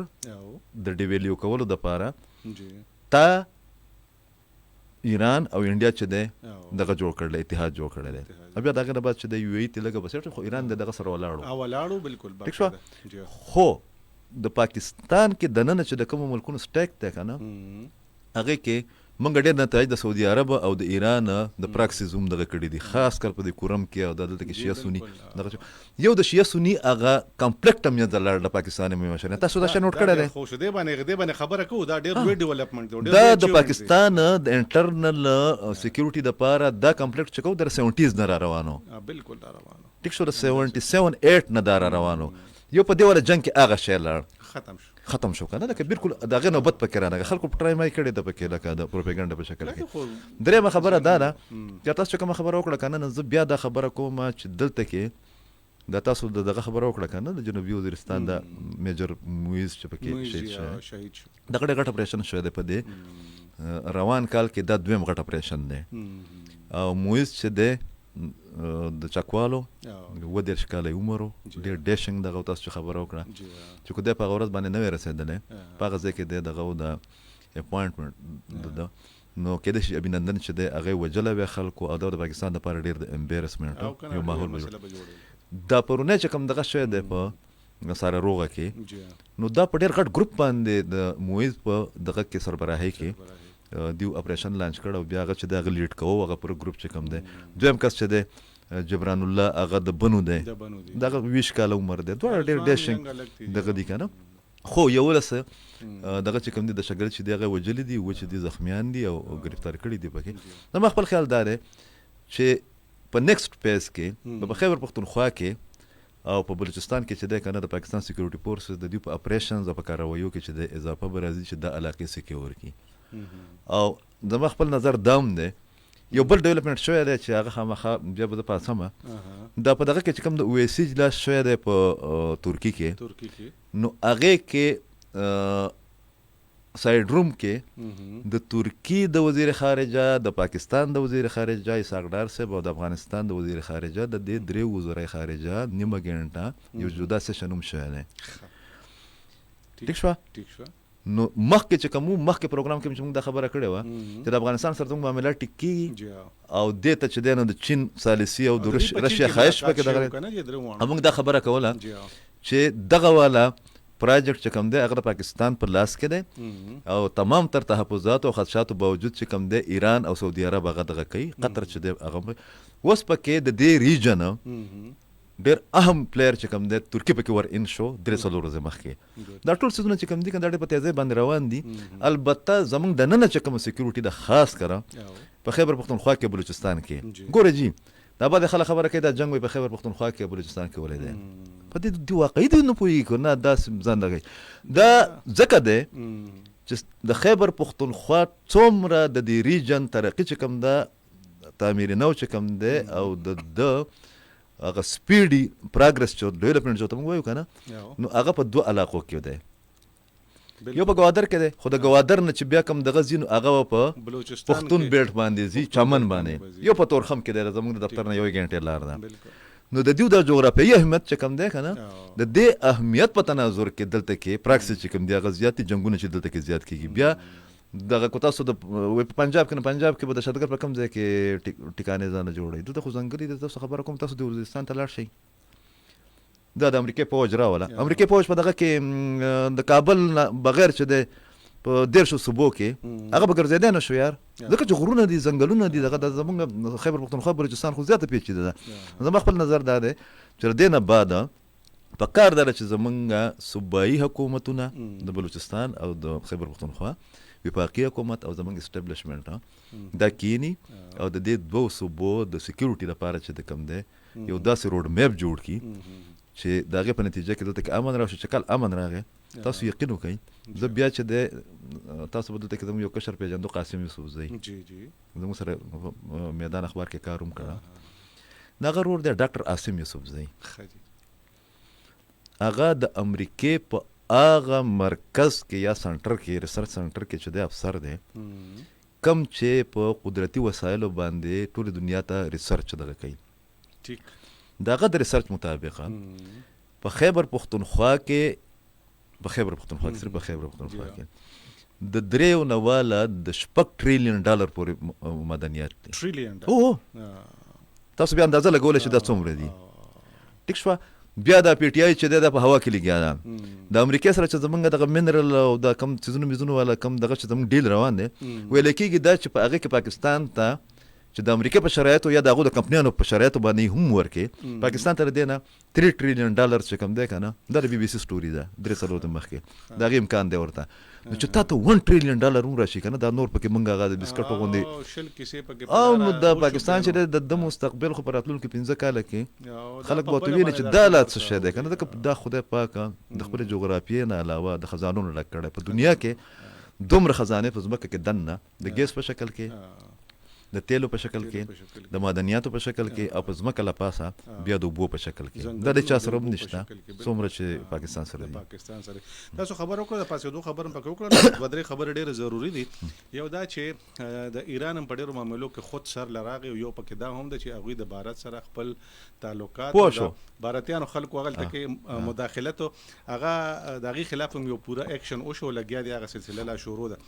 د ډیویلیو کولو دپاره تا ایران او انډیا چې دی دغه جوړ کړلی، اتحاد جوړ کړی دی. او بیا د هغې نه بعد چې د یو ای ته لږه بسیټ خو ایران د دغه سره ولاړو بالکل ټیک شوه. خو د پاکستان کې دننه چې د کومو ملکونو سټیک دی که نه هغې کې موږ ډېر نتایج د سعودي عرب او د ایران د پراکسیز هم دغه کړي دي، خاص کر په دې کورم کې او دلته کې شیعه سني دغه یو د شیعه سني هغه کمپلیکټ هم یې د لاړ د پاکستان مشر تاسو دا شی نوټ کړی دی. خو دې باندې خبره کوو دا ډېر لوی ډیولپمنټ دی دا د پاکستان د انټرنل سکیورټي دپاره دا کمپلیکټ چې کوو د 70s نه را روانو، بالکل را روانو ټیک شو، د 77-8 نه دا را روانو. یو په دې والا جنګ کې هغه شی لاړ ختم شو که نه، لکه بالکل د هغې نوبت پکې رانغی، خلکو په ټرایمای کړې ده پکې لکه د پروپیګنډا په شکل کې. درېیمه خبره دا ده چې تاسو چې کومه خبره وکړه که نه زه بیا دا خبره کوم چې دلته کې دا تاسو دغه خبره وکړه که نه د جنوبي وزیرستان د میجر مویز چې پکې شهید شوی دغه ډېر غټ اپریشن شوی دی په دې روان کال کې، دا دویم غټ اپریشن دی. او مویز چې دی د چکوالو 30 کاله عمر و، ډېر ډیشنګ دغه تاسو چې خبره وکړه چې کو دی په هغه ورځ باندې نه وی رسېدلی په هغه ځای کې دی دغه د اپوینټمنټ د نو کېدای شي ابینندن چې دی هغې وجلی وی خلکو او دا د پاکستان دپاره ډېر د امبیرسمنټ یو ماحول به دا پرونی چې کوم دغه شوی دی په ساره روغه کې نو دا په ډېر غټ ګروپ باندې د مویز په دغه کې سربراهۍ کې دیو اپریشن لانچ کړ او بیا هغه چې د هغه لیډ کوو هغه پر ګروپ چې کوم دی. دویم کس چې دی جبران الله هغه د بنو دی دغه 20 کاله عمر دی، دواړه ډېر ډیشنګ دغه دي که نه. خو یولس دغه چې کوم دی د شګړې چې دی هغه وجلي دي، و چې دی زخمیان دي او ګرفتار کړي دي پکې. زما خپل خیال دا دی چې په نیکسټ پیس کې په خیبر پښتونخوا کې او په بلوچستان کې چې دی که نه د پاکستان سیکورټي فورسز د دوی په اپریشنز او په کاروایو کې چې دی اضافه به راځي چې دا علاقې سیکیور کړي. او زما خپل نظر دام دی یو بل ډیولپمنټ شوی دی چې هغه خامخا بیا به زه پاسمه دا په دغه کې چې کوم د اویسي اجلاس شوی دی په ترکي کې نو هغې کې سایډ روم کې د ترکی د وزیر خارجه، د پاکستان د وزیر خارجه اسحاق ډار صاحب او د افغانستان د وزیر خارجه د دې درې وزرای خارجه نیمه ګنټه یو جدا سیشن هم شوی دی. ټیک شوه. نو مخکې چې کوم مخکې پروګرام کې موږ دا خبره کړې وه چې د افغانستان سره زموږ معاملات ټیک کېږي او دې ته چې دی نو د چین سالسي او د رشیا خواهش پکې دغه موږ دا خبره کوله چې دغه والا پراجیکټ چې کوم دی هغه د پاکستان په لاس کې دی او تمام تر تحفظات او خدشاتو باوجود چې کوم دی ایران او سعودي عرب هغه دغه کوي، قطر چې دی هغه اوس پکې د دې ریجن ډېر اهم پلیر چې کوم دی ترکي پکې ور ان شو 3-4 ورځې مخکې. دا ټول څیزونه چې کوم دي دا ډېر په تیزۍ باندې روان دي. البته زموږ دننه چې کومه سیکیورټي ده خاص کره په خیبر پښتونخوا کې بلوچستان کې ګوره جي دا بعد خلک خبره کوي دا جنګ په خیبر پښتونخوا کې بلوچستان کې ولې دی په دې واقعي دی نه پوهېږي نه دا ځان لګوي. دا ځکه دی چې د خیبر پښتونخوا څومره د دې ریجن ترقي چې کوم ده تعمیر نو چې کوم دی او د هغه سپیډي پروګرس چې ډیولپمنټ چې ته موږ وایو که نه نو هغه په 2 علاقو کې دی. یو په ګوادر کې دی، خو د ګوادر نه چې بیا کوم دغه ځي نو هغه په بلوچستان پښتون بیلټ باندې ځي، چمن باندې، یو په تورخم کې دی، زموږ د دفتر نه 1 غنټې لار ده. نو د دیو د جغرافیایي اهمیت چې کم دی که نه، د دې اهمیت په تناظر کې دلته کې پراکسس چې کم دی هغه زیات دي، جنګونه چې دلته کې زیات کېږي. بیا دغه کو تاسو د په پنجاب کې نه، پنجاب کې به د شدګر په کم ځای کې ټیکانې ځانه جوړوي، دلته خو ځنګلي دی. تاسو خبره کوم تاسو د وزیرستان ته لاړ شئ، دا د امریکې فوج راوله. امریکې فوج په دغه کې د کابل نه بغیر چې دی په 150 صوبو کې هغه به ګرځېدی نه شو یار، ځکه چې غرونه دي، ځنګلونه دي، دغه زمونږ خیبر پښتونخوا بلوچستان خو زیاته پیچیده ده. زما خپل نظر دا دی چې د دې نه بعده په کار دا چې زمونږ صوبایي حکومتونه د بلوچستان او د خیبر پښتونخوا وفاقي حکومت او زمونږ اسټابلیشمنټ دا کینی او د دې دوو صوبو د سکیورټي لپاره چې د کم دی یو داسې روډ میپ جوړ کړي چې د هغې په نتیجه کې دلته کې امن راشي. چې کله امن راغی تاسو یقین وکئ، زه بیا چې دی تاسو به دلته کې زموږ یو کشر پیژندو قاسم یوسفزی، زموږ سره میدان اخبار کې کار هم کړی، د هغه ورور دی ډاکټر عاصم یوسفزی، هغه د امریکې په هغه مرکز کې یا سنټر کې ریسرچ سنټر کې چې دی افسر دی، کم چې په قدرتي وسایلو باندې ټولې دنیا ته ریسرچ دغه کوي. د هغه د ریسرچ مطابق په خیبر پښتونخوا کې صرف په خیبر پښتونخوا کې د 3 نه والا د 6 ټریلیون ډالر پورې مدنیات دي. ټریلیون تاسو بیا اندازه لګولی چې دا څومره دي. ټیک شوه. بیا دا پی ټی آی چې دی دا په هوا کې لګیا ده، د امریکې سره چې زمونږ دغه منرل او دا کم څیزونو میزونو والا کم دغه چې زمونږ ډیل روان دی، ویل کېږي دا چې په هغې کې پاکستان ته چې د امریکا په شرایطو یا د هغو د کمپنیانو په شرایطو باندې هم ورکې، پاکستان ته د دې نه 3 ټریلیون ډالر چې کم دی که نه، دا د بي بي سي سټوري ده 3 مخکې، د هغې امکان دی ورته. نو چې تا ته 1 ټریلیون ډالر هم راشي که نه، دا نور پکې موږ هغه د بسکټو غوندې او د پاکستان چې دی د مستقبل خو په راتلونکي 15 کاله کې خلک به ورته ویني چې دا لا څه شی دی که نه، ځکه دا خدای پاکه د خپلې جغرافیې نه علاوه د خزانونو ډک کړی. په دنیا کې دومره خزانې په ځمکه کې دننه د ګیس په شکل کې، د تیلو په شکل کې، د معدنیاتو په شکل کې، او په ځمکه له پاسه بیا د اوبو په شکل کې، دا د چا سره هم نشته څومره چې پاکستان سره دی. تاسو خبر وکړه د پاسېدو خبر هم پکې وکړه، 2-3 خبرې ډېرې ضروري دي. یو دا چې د ایران هم په ډېرو معاملو کې خود سر لراغی، یو پکې دا هم ده چې هغوی د بھارت سره خپل تعلقات بھارتیانو خلکو هغلته کې مداخلت هغه د هغې خلاف هم یو پوره ایکشن وشو، لګیا دی هغه سلسله لا شروع ده.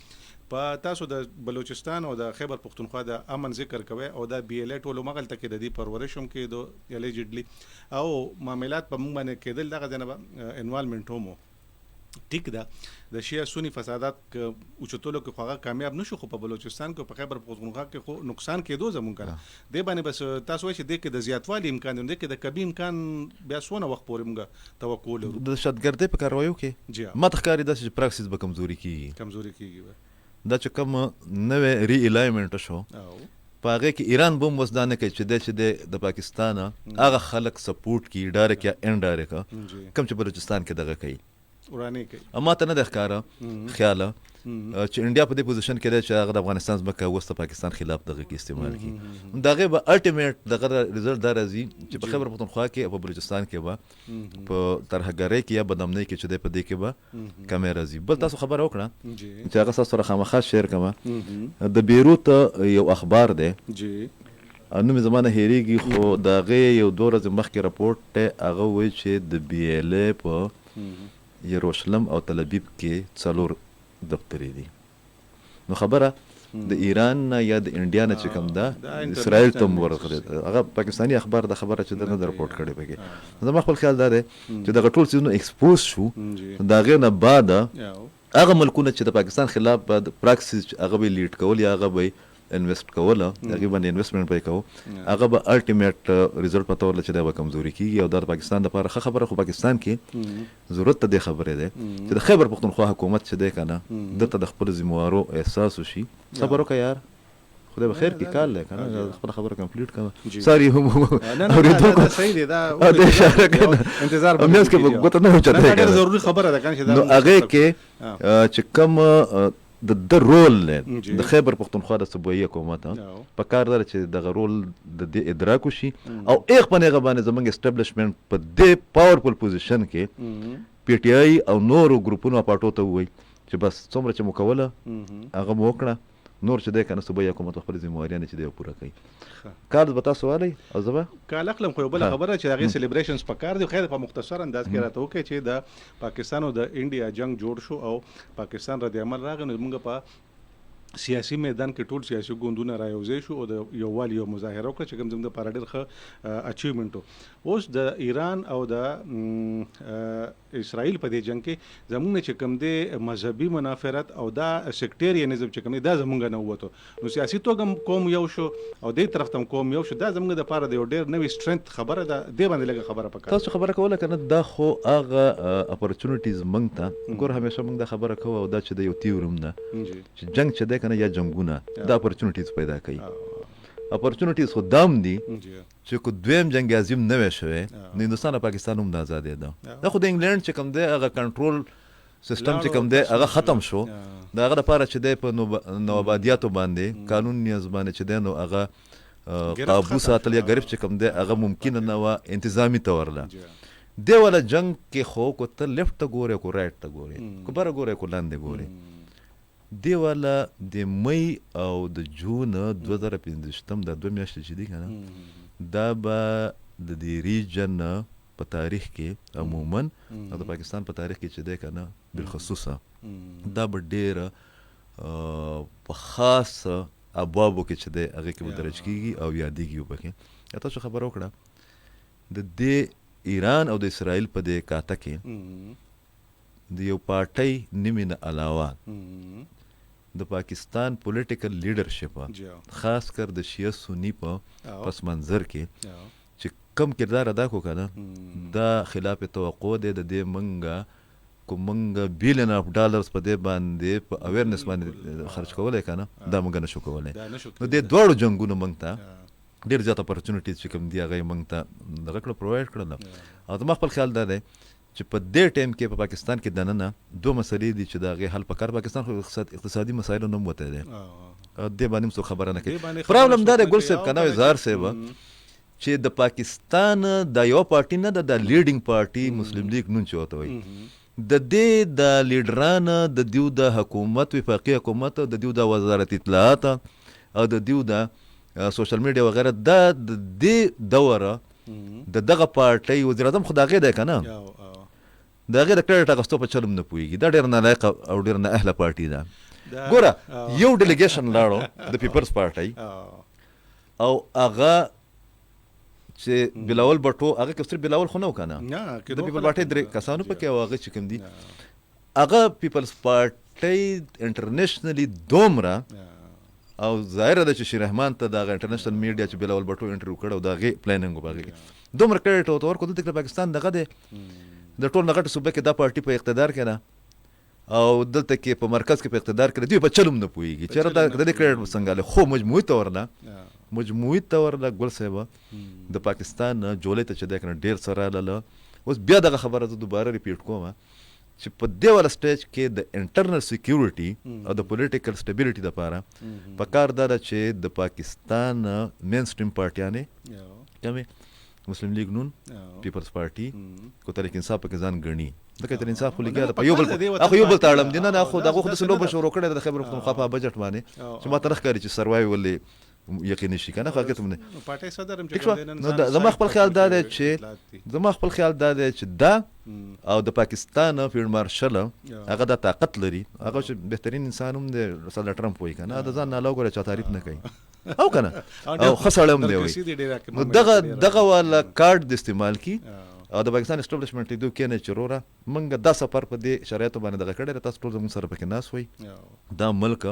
په تاسو د بلوچستان او د خیبر پښتونخوا د امن ذکر کوئ او دا بي ایل اے ټولو مغلته کې د دې پرورش هم کېدو الیجډلی او معاملات په موږ باندې کېدل، دغه ځای نه انوالمنټ هم ټیک ده. د شیعه سني فسادات اوچتولو کې خو هغه کامیاب نشو، خو په بلوچستان کې په خیبر پښتونخوا کې خو نقصان کېدو زمونږ کنه دې باندې بس تاسو وایئ چې دې کې د زیاتوالي امکان دی، دې کې د کبي امکان بیا څونه وخت پورې موږ توقع لرو؟ د دهشتګردۍ په کاروایو کې ما ته ښکاري داسې چې پراکسس به کمزوري کېږي. دا چې کوم نوې ری الایمنټ شو په هغې کې ایران به هم اوس دا نه کوي چې دی د پاکستان هغه خلک سپورټ کړي ډایرکټ یا انډایرکټ کوم چې بلوچستان کې دغه کوي ورانې کوي. ما ته نه دی ښکاره خیاله چې انډیا په دې پوزیشن کې دی چې هغه د افغانستان ځمکه اوس د پاکستان خلاف دغه کې استعمال کړي. د هغې به الټیمیټ دغه ریزلټ دا راځي چې په خیبر پښتونخوا کې او په بلوچستان کې به په ترهګرۍ کې یا بدامنۍ کې چې دی په دې کې به کمی راځي. بل تاسو خبره وکړه چې هغه ستاسو سره خامخا شیر کومه د بیروت یو اخبار دی، نوم یې زما نه هېرېږي، خو د هغې یو 2 ورځې مخکې راپورټ دی، هغه وایي چې د بي ایل اے په یروشلم او تل ابیب کې 4 دفترې دي. نو خبره د ایران نه یا د انډیا نه چې کوم ده اسرائیل ته هم ورغلی، هغه پاکستاني اخبار د خبره چې ده نه رپورټ کړې پکې. زما خپل خیال دا دی چې دغه ټول څیزونه ایکسپوز شو، د هغې نه بعده هغه ملکونه چې د پاکستان خلاف به د پراکسس هغه به لیډ کول یا هغه به انویسټ کوله، هغې باندې انویسټمنټ به یې کوو، هغه به الټیمیټ ریزلټ پته ورله چې دا به کمزوري کېږي. او دا د پاکستان دپاره ښه خبره، خو پاکستان کې ضرورت ته دې خبرې دی چې د خیبر پښتونخوا حکومت چې دی که نه دلته د خپلو ذموارو احساس وشي. صبر وکړه یار، خدای به خیر کې کار دی که نه، خپله خبره کمپلیټ کوه. ساري هم اورېدونکو د اشاره کوي میانځ کې به ګوته نه اوچتوي که نه، ضروري خبره ده که نو هغې کې چې کوم د رول د خیبر پښتونخوا د صوبایي حکومت په کار ده چې دغه رول د دې ادراک وشي او ایغ په نیغه باندې زموږ اسټابلیشمنټ په دې پاورفل پوزیشن کې پی ټی آی او نورو ګروپونو اپاټو ته ووایي چې بس څومره چې مو کوله هغه مو وکړه، نور چې دی که نه صوبایي حکومت خپل ذمهواریانې چې دی پوره کوي. کال به تاسو والی او زه به کال اخلم. خو یو بله خبره چې د هغې سلیبریشنز په کار دي. خیر په مختصر انداز کې راته وکړئ چې د پاکستان او د انډیا جنگ جوړ شو او پاکستان رد عمل راغی، نو موږ په سیاسي میدان کې ټول سیاسي ګوندونه رايوځای شو او د یووالي یو مظاهره وکړه چې کوم زموږ دپاره ډېر ښه اچیومنټ و. اوس د ایران او د اسرائیل په دې جنګ کې زموږ نه چې کوم دی مذهبي منافرت او دا سیکټیرینزم چې کوم دی دا زموږ نه ووتو، نو سیاسي توګه قوم یو شو او دې طرف ته قوم یو شو. دا زموږ دپاره د یو ډېر نوې سټرنث خبره ده. دې باندې لږه خبره پکار. تاسو خبره کوله که نه، دا خو هغه اپورچونیټیز موږ ته ګوره همیشه موږ دا خبره کوو او دا چې د یو تیورم ده چې جنګ چې دی که نه یا جنګونه دا اپورچونیټیز پیدا کوي. اپورچونیټیز خو دام دي چې که دویم جنګ عظیم نه وی شوی نو هندوستان او پاکستان هم د ازادۍ ده. دا خو د انګلینډ چې کوم دی هغه کنټرول سیستم چې کوم دی هغه ختم شو. د هغه دپاره چې دی په نوآبادیاتو باندې قانون نیاز باندې چې دی نو هغه قابو ساتل یا ګرفت چې کوم دی هغه ممکنه نه وه انتظامي طور له. دې والا جنګ کې خو که ته لیفټ ته ګورې که رایټ ته ګورې که بره ګورې که لاندې ګورې، دی والا د مئی او د جون 2015 دا 2 میاشتې چې دي که نه، دا به د دې ریجن په تاریخ کې عموما او د پاکستان په تاریخ کې چې دی که نه بالخصوصه دا به ډېره په خاص ابوابو کې چې دی هغې کې به درج کېږي او یادېږي وبکې. تاسو خبره وکړه د دې ایران او د اسرائیل په دې کاته کې د یو پارټۍ نیمې نه علاوه د پاکستان پولیټیکل لیډرشپ خاص کر د شیعه سنی په پس منظر کې چې کم کردار ادا کو کنه دا خلاف توقع دی. د دې منګه کو منګه بیلین اف ډالرز په دې باندې په اویرنس باندې خرج کولای کنه دا منګه نشو کولای. نو د دوړو جنگونو منګ ته ډېر زیات اپورچونیټیز چې کوم دی هغه منګ ته دغه کړه پرووایډ کړل. او زما خپل خیال دا دی چې په دې ټایم کې په پاکستان کې دننه 2 مسلې دي چې د هغې حل پکار. پاکستان خو اقتصادي مسایلو نه هم وتی دی، دې باندې هم څوک خبره نه کوي. پرابلم دا دی ګل صاحب که نه اظهار صاحب چې د پاکستان دا یوه پارټي نه ده، د لیډینګ پارټي مسلم لیگ نون چې ورته وایي، د دې د لیډرانه د دیو د حکومت وفاقي حکومت د دیو د وزارت اطلاعات او د دیو د سوشل میډیا وغیره دا د دې دوره د دغه پارټۍ وزیر اعظم خو د هغې دی که نه، د هغې د کریډټ اخیستو په چل هم نه پوهېږي. دا ډېره نالایقه او ډېره نااهله پارټي ده. ګوره یو ډیلیګیشن لاړو د پیپلز پارټۍ او هغه چې بلاول بټو هغه کې صرف بلاول خو نه و که نه، د پیپل پارټۍ 3 کسانو پکې او هغه چې کوم دي هغه پیپلز پارټۍ انټرنیشنلی دومره او ظاهره ده چې شیر رحمان ته د هغه انټرنیشنل میډیا چې بلاول بټو انټرویو کړی او د هغې پلانینګ و په هغې کې دومره کریډټ ورته ورکړو. دلته کې پاکستان دغه دی د ټول نه غټه صوبه کې دا پارټي په اقتدار کې ده او دلته کې په مرکز کې په اقتدار کې ده، دوی په چل هم نه پوهېږي چېرې د دې کریډټ څنګه لی. خو مجموعي طور نه ګل صاحبه د پاکستان جولۍ ته چې دی که نه ډېر څه رالاله. اوس بیا دغه خبره زه دوباره ریپیټ کوم چې په دې والا سټیج کې د انټرنل سیکیورټي او د پولیټیکل سټیبیلیټي دپاره پکار دا ده چې د پاکستان مین سټریم پارټیانې کومې مسلم لیگ نون پیپلز پارټي کو تحریک انصاف پکې ځان ګڼي ځکه تر انصاف خو لګیا ده په یو بل ته اړم دي. نه خو دغه خو داسې لوبه شروع کړې ده د خیبر پښتونخوا په بجټ باندې چې ما ته نه ښکاري چې سروایول یقیني شي که نه. خو هغې ته نو زما خپل خیال دا دی چې دا او د پاکستان فیلډ مارشل هغه دا طاقت لري، هغه چې بهترین انسان هم دی صدر ټرمپ وایي که نه د ځان نه علاوه ګوره چا تعریف نه کوي او که نه او ښه سړی هم دی وایي. نو دغه والا کارډ د استعمال کی او د پاکستان اسټابلیشمنټ لیدو کېنه چې وروره موږ دا سفر په دې شرایطو باندې دغه کړی دی، تاسو ټول زموږ سره پکې ناست وئ، دا ملک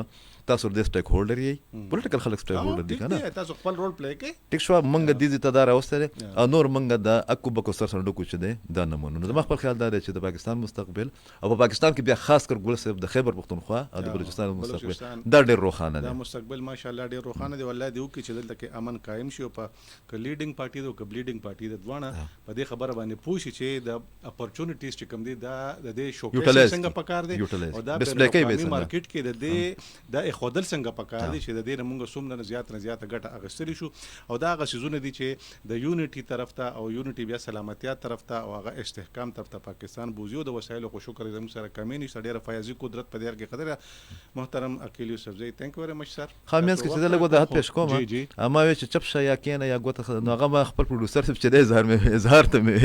تاسو د سټیک هولډر یې پولیټیکل خلک سټیک هولډر دي که نه، تاسو خپل رول پلی کوئ. ټیک شوه موږ دې ته دا راوستی دی او نور موږ د اکو بکو سر صندوقو چې دی دا نه منو. نو زما خپل خیال دا دی چې د پاکستان مستقبل او په پاکستان کې بیا خاص کر ګل صاحب د خیبر پښتونخوا او د بلوچستان مستقبل دا ډېر روښانه دی. دا مستقبل ماشاءالله ډېر روښانه دی. والله دې وکړي چې دلته کې امن قایم شي او په که لیډینګ پارټي ده او که بلیډینګ پارټي ده دواړه په دې خبره باندې پوه شي چې د اپورچونیټیز چې کوم دي دا د دې شوکیس څنګه پکار دی او دا په مارکیټ کې د دې د خودل څنګه پکار دي چې د دې موږ څومره زیات نه زیات ګټه اخیستلی شو او دا هغه سيزونه دي چې د یونټي طرف ته او یونټي بیا سلامتیا طرف ته او هغه استحکام طرف ته پاکستان بوزي د وسایلو خو شکر زموږ سره کمې نشته ډېره فیاضي قدرت په دې کې قدر محترم اکیل یوسف زئی ثانک یو ویری مچ سر خامیانس کې چې دلته وضاحت پېښ کوم اما وی چې چپ شیا کینه یا ګوته نو هغه خپل پروډوسر چې د اظهار ته مې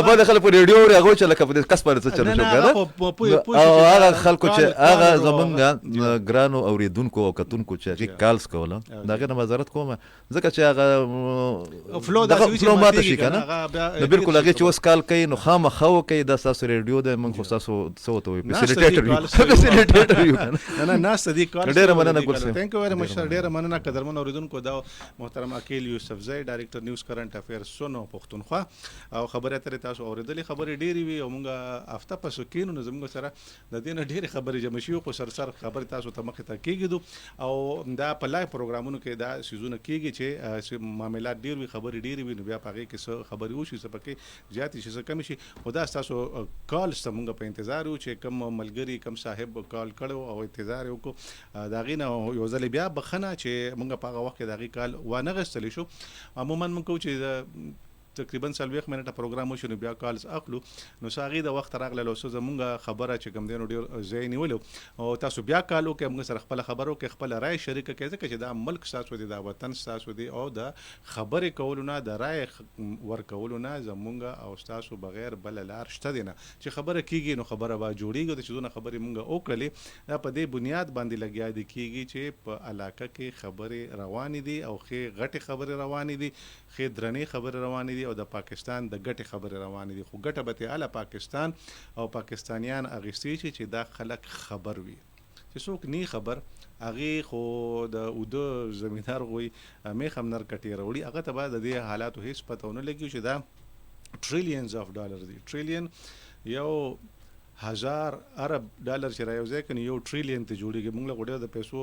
ابا د خلک په ریډیو هغه چې لکه په کس باندې څه چل شو کنه او هغه خلکو چې هغه زمونږ ګرانو اوریدونکو او کتونکو چې کالز کوله دا غیر معذرت کوم ځکه چې هغه فلو د فلو ماته شي کنه نو بالکل هغه چې اوس کال کوي نو خامخا کوي د تاسو ریډیو د من خو تاسو څه وته فیسیلیټیټر یو نه ناس دې کال ډېر مننه ګل سره ثانک یو ویری مچ سر ډېر مننه قدرمن اوریدونکو دا محترم اکیل یوسف زئی ډایریکټر نیوز کرنٹ افیر سونو پښتونخوا او خبره ترې تاسو اوریدلې خبرې ډېری وي او موږ هفته پس کینو نو زموږ سره د دې نه ډېرې خبرې جمع شي خو سر خبرې تاسو ته مخې ته کېږي او دا په لایو پروګرامونو کې دا سيزونه کېږي چې معاملات ډېر وي خبرې ډېرې وي نو بیا په هغې کې څه خبرې وشي څه پکې زیاتې شي څه کمې شي خو دا ستاسو کالز ته موږ په انتظار یو چې کوم ملګري کوم صاحب کال کړو او انتظار یې وکړو د هغې نه یو ځل بیا بخښنه چې موږ په هغه وخت کې د هغې کال وانه غوښتلی شو عموما موږ کوو چې تقریبا 40 منټه پروګرام وشو بیا کالز اخلو نو ساغي د وخت راغله لو څه زمونږه خبره چې کوم دینو ډیر ځای نیولو او تاسو بیا کالو کې موږ سره خپل خبرو کې خپل رائے شریک کړئ ځکه چې دا ملک تاسو دی دا وطن تاسو دی او د خبرې کولو نه د رائے ورکولو نه زمونږه او تاسو بغیر بل لار شته دی نه چې خبره کیږي نو خبره با جوړیږي د چېزونه خبرې موږ وکړلې دا په دې بنیاد باندې لګیا دي کیږي چې په علاقه کې خبرې روانې دي او خې غټي خبرې روانې دي خې درنې خبرې روانې دي او د پاکستان د ګټې خبرې روانې دي خو ګټه به ته اله پاکستان او پاکستانیان اغوستي چې دا خلک خبر وي چې څوک نی خبر هغې خو د اوده زمیندار غوی میخ هم نر کټې راوړي هغه ته به د دې حالاتو هېڅ پته ونه لګي چې دا ټریلیونز اف ډالر دي ټریلیون یو 1000 ارب ډالر چې را یو ځای کړي یو ټریلیون ته جوړیږي موږ له غوډه د پیسو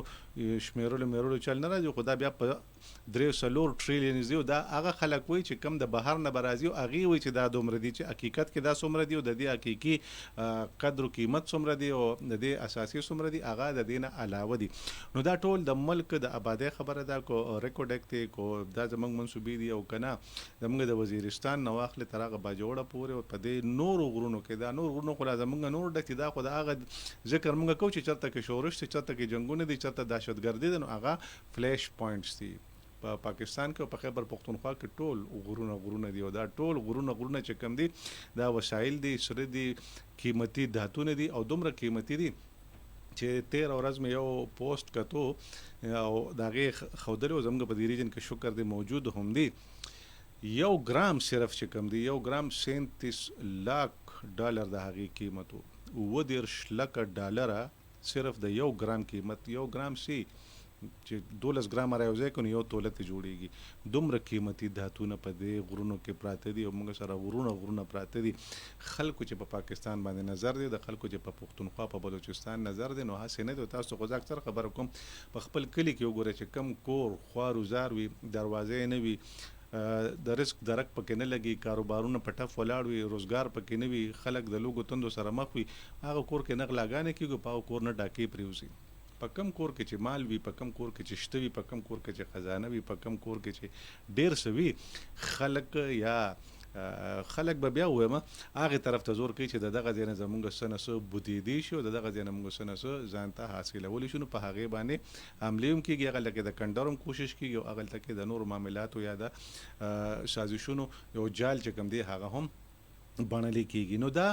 شمیرلو چل نه راځي خو دا بیا په 3 ټریلیون دی دا هغه خلک وایي چې کم د بهر نه برازي او هغه وایي چې دا دومره دي چې حقیقت کې دا څومره دی او د دې حقيقي قدر او قیمت څومره دی او د دې اساسي څومره دی هغه د دې نه علاوه دي نو دا ټول د ملک د آبادی خبره ده کو ریکورډ اکټ کو دا زمنګ منسوبي دي او کنه زمنګ د وزیرستان نو اخله ترغه باجوړه پورې په دې نور غرونو کې دا نور غرونو خو لازم نور د دا خو دا هغه ذکر مونږ کوو چې چرته کې شورش چرته کې جنگونه دي چرته دهشتګردي ده نو هغه فلیش پوینټس دي په پاکستان کې په خیبر پختونخوا کې ټول غرونه دي او دا ټول غرونه چې کم دي دا وسایل دي سره دي قیمتي دهاتونه دي او دومره قیمتي دي چې 13 ورځ مې یو پوسټ کتو او داغه خودلو زموږ په دې ریجن کې شکر دي موجود هم دي یو ګرام صرف چې کم دی یو ګرام 37 लाख ډالر د هغې قیمتو 10 لک ډالر صرف د یو ګرام قیمت یو ګرام سی چې 12 ګرام راوځي کنه یو توله ته جوړیږي دومره قیمتي دهاتونه په دې غرونو کې پراته دي او موږ سره غرونه پراته دي خلکو چې په پاکستان باندې نظر دي د خلکو چې په پښتونخوا په بلوچستان نظر دي نو هڅه نه دي تاسو خو ځکه خبر کوم په خپل کلی کې وګورئ چې کم کور خوارو زار وي دروازې نه وي د رزق درک پکې نه لګي کاروبارونه په ټف ولاړ وي روزګار پکې نه وي خلک د لوګو تندو سره مخ وي هغه کور کې نغلاګانې کېږي په کور نه ډاکې پریوزي په کم کور کې چې مال وي په کم کور کې چې شته وي په کم کور کې چې خزانه وي په کم کور کې چې ډیر سوي خلک یا خلک به بیا وایم هغه طرف ته زور کوي چې دغه ځای نه زمونږ سنسو بودیدي شو دغه ځای نه موږ سنسو ځان ته حاصلول شو په هغه باندې حمله هم کیږي هغه لکه د کنډروم کوشش کیږي او هغه لکه د نور معاملاتو یا د سازشونو یو جال چې کوم دی هغه هم بڼلې کیږي نو دا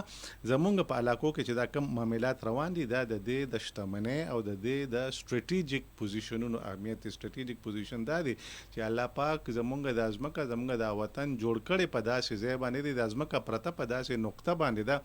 زمونږ په علاقو کې چې دا کم معاملات روان دي دا د دې د شتمنۍ او د دې د سټریټیجیک پوزیشنونو اهمیت سټریټیجیک پوزیشن دا دی چې الله پاک زمونږ د ازمکه زمونږ د وطن جوړ کړي په داسې ځای باندې دي د ازمکه پرته په داسې نقطه باندې دا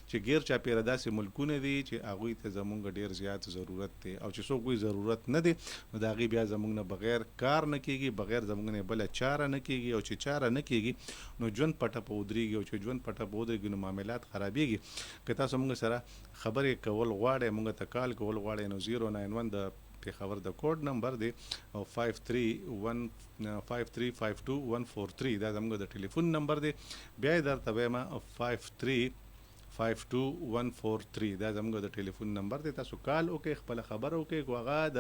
چې غیر چاپیره داسې ملکونه دي چې هغه ته زمونږ ډیر زیات ضرورت دی او چې څوک وي ضرورت نه دی نو دا غي بیا زمونږ نه بغیر کار نه کیږي بغیر زمونږ نه بل چاره نه کیږي او چې چاره نه کیږي نو ژوند پټه پودريږي او چې ژوند پټه پودريږي نو معاملات خرابېږي که تاسو موږ سره خبرې کول غواړئ موږ ته کال کول غواړئ نو 091 د پیښور د کوډ نمبر دی او 5352143143 دا زموږ د ټلیفون نمبر دی بیا یې درته وایم 5352143143 5214 دا زموږ د ټلیفون نمبر دی. تاسو کال وکړئ، خپل خبره وکړئ، کو هغه د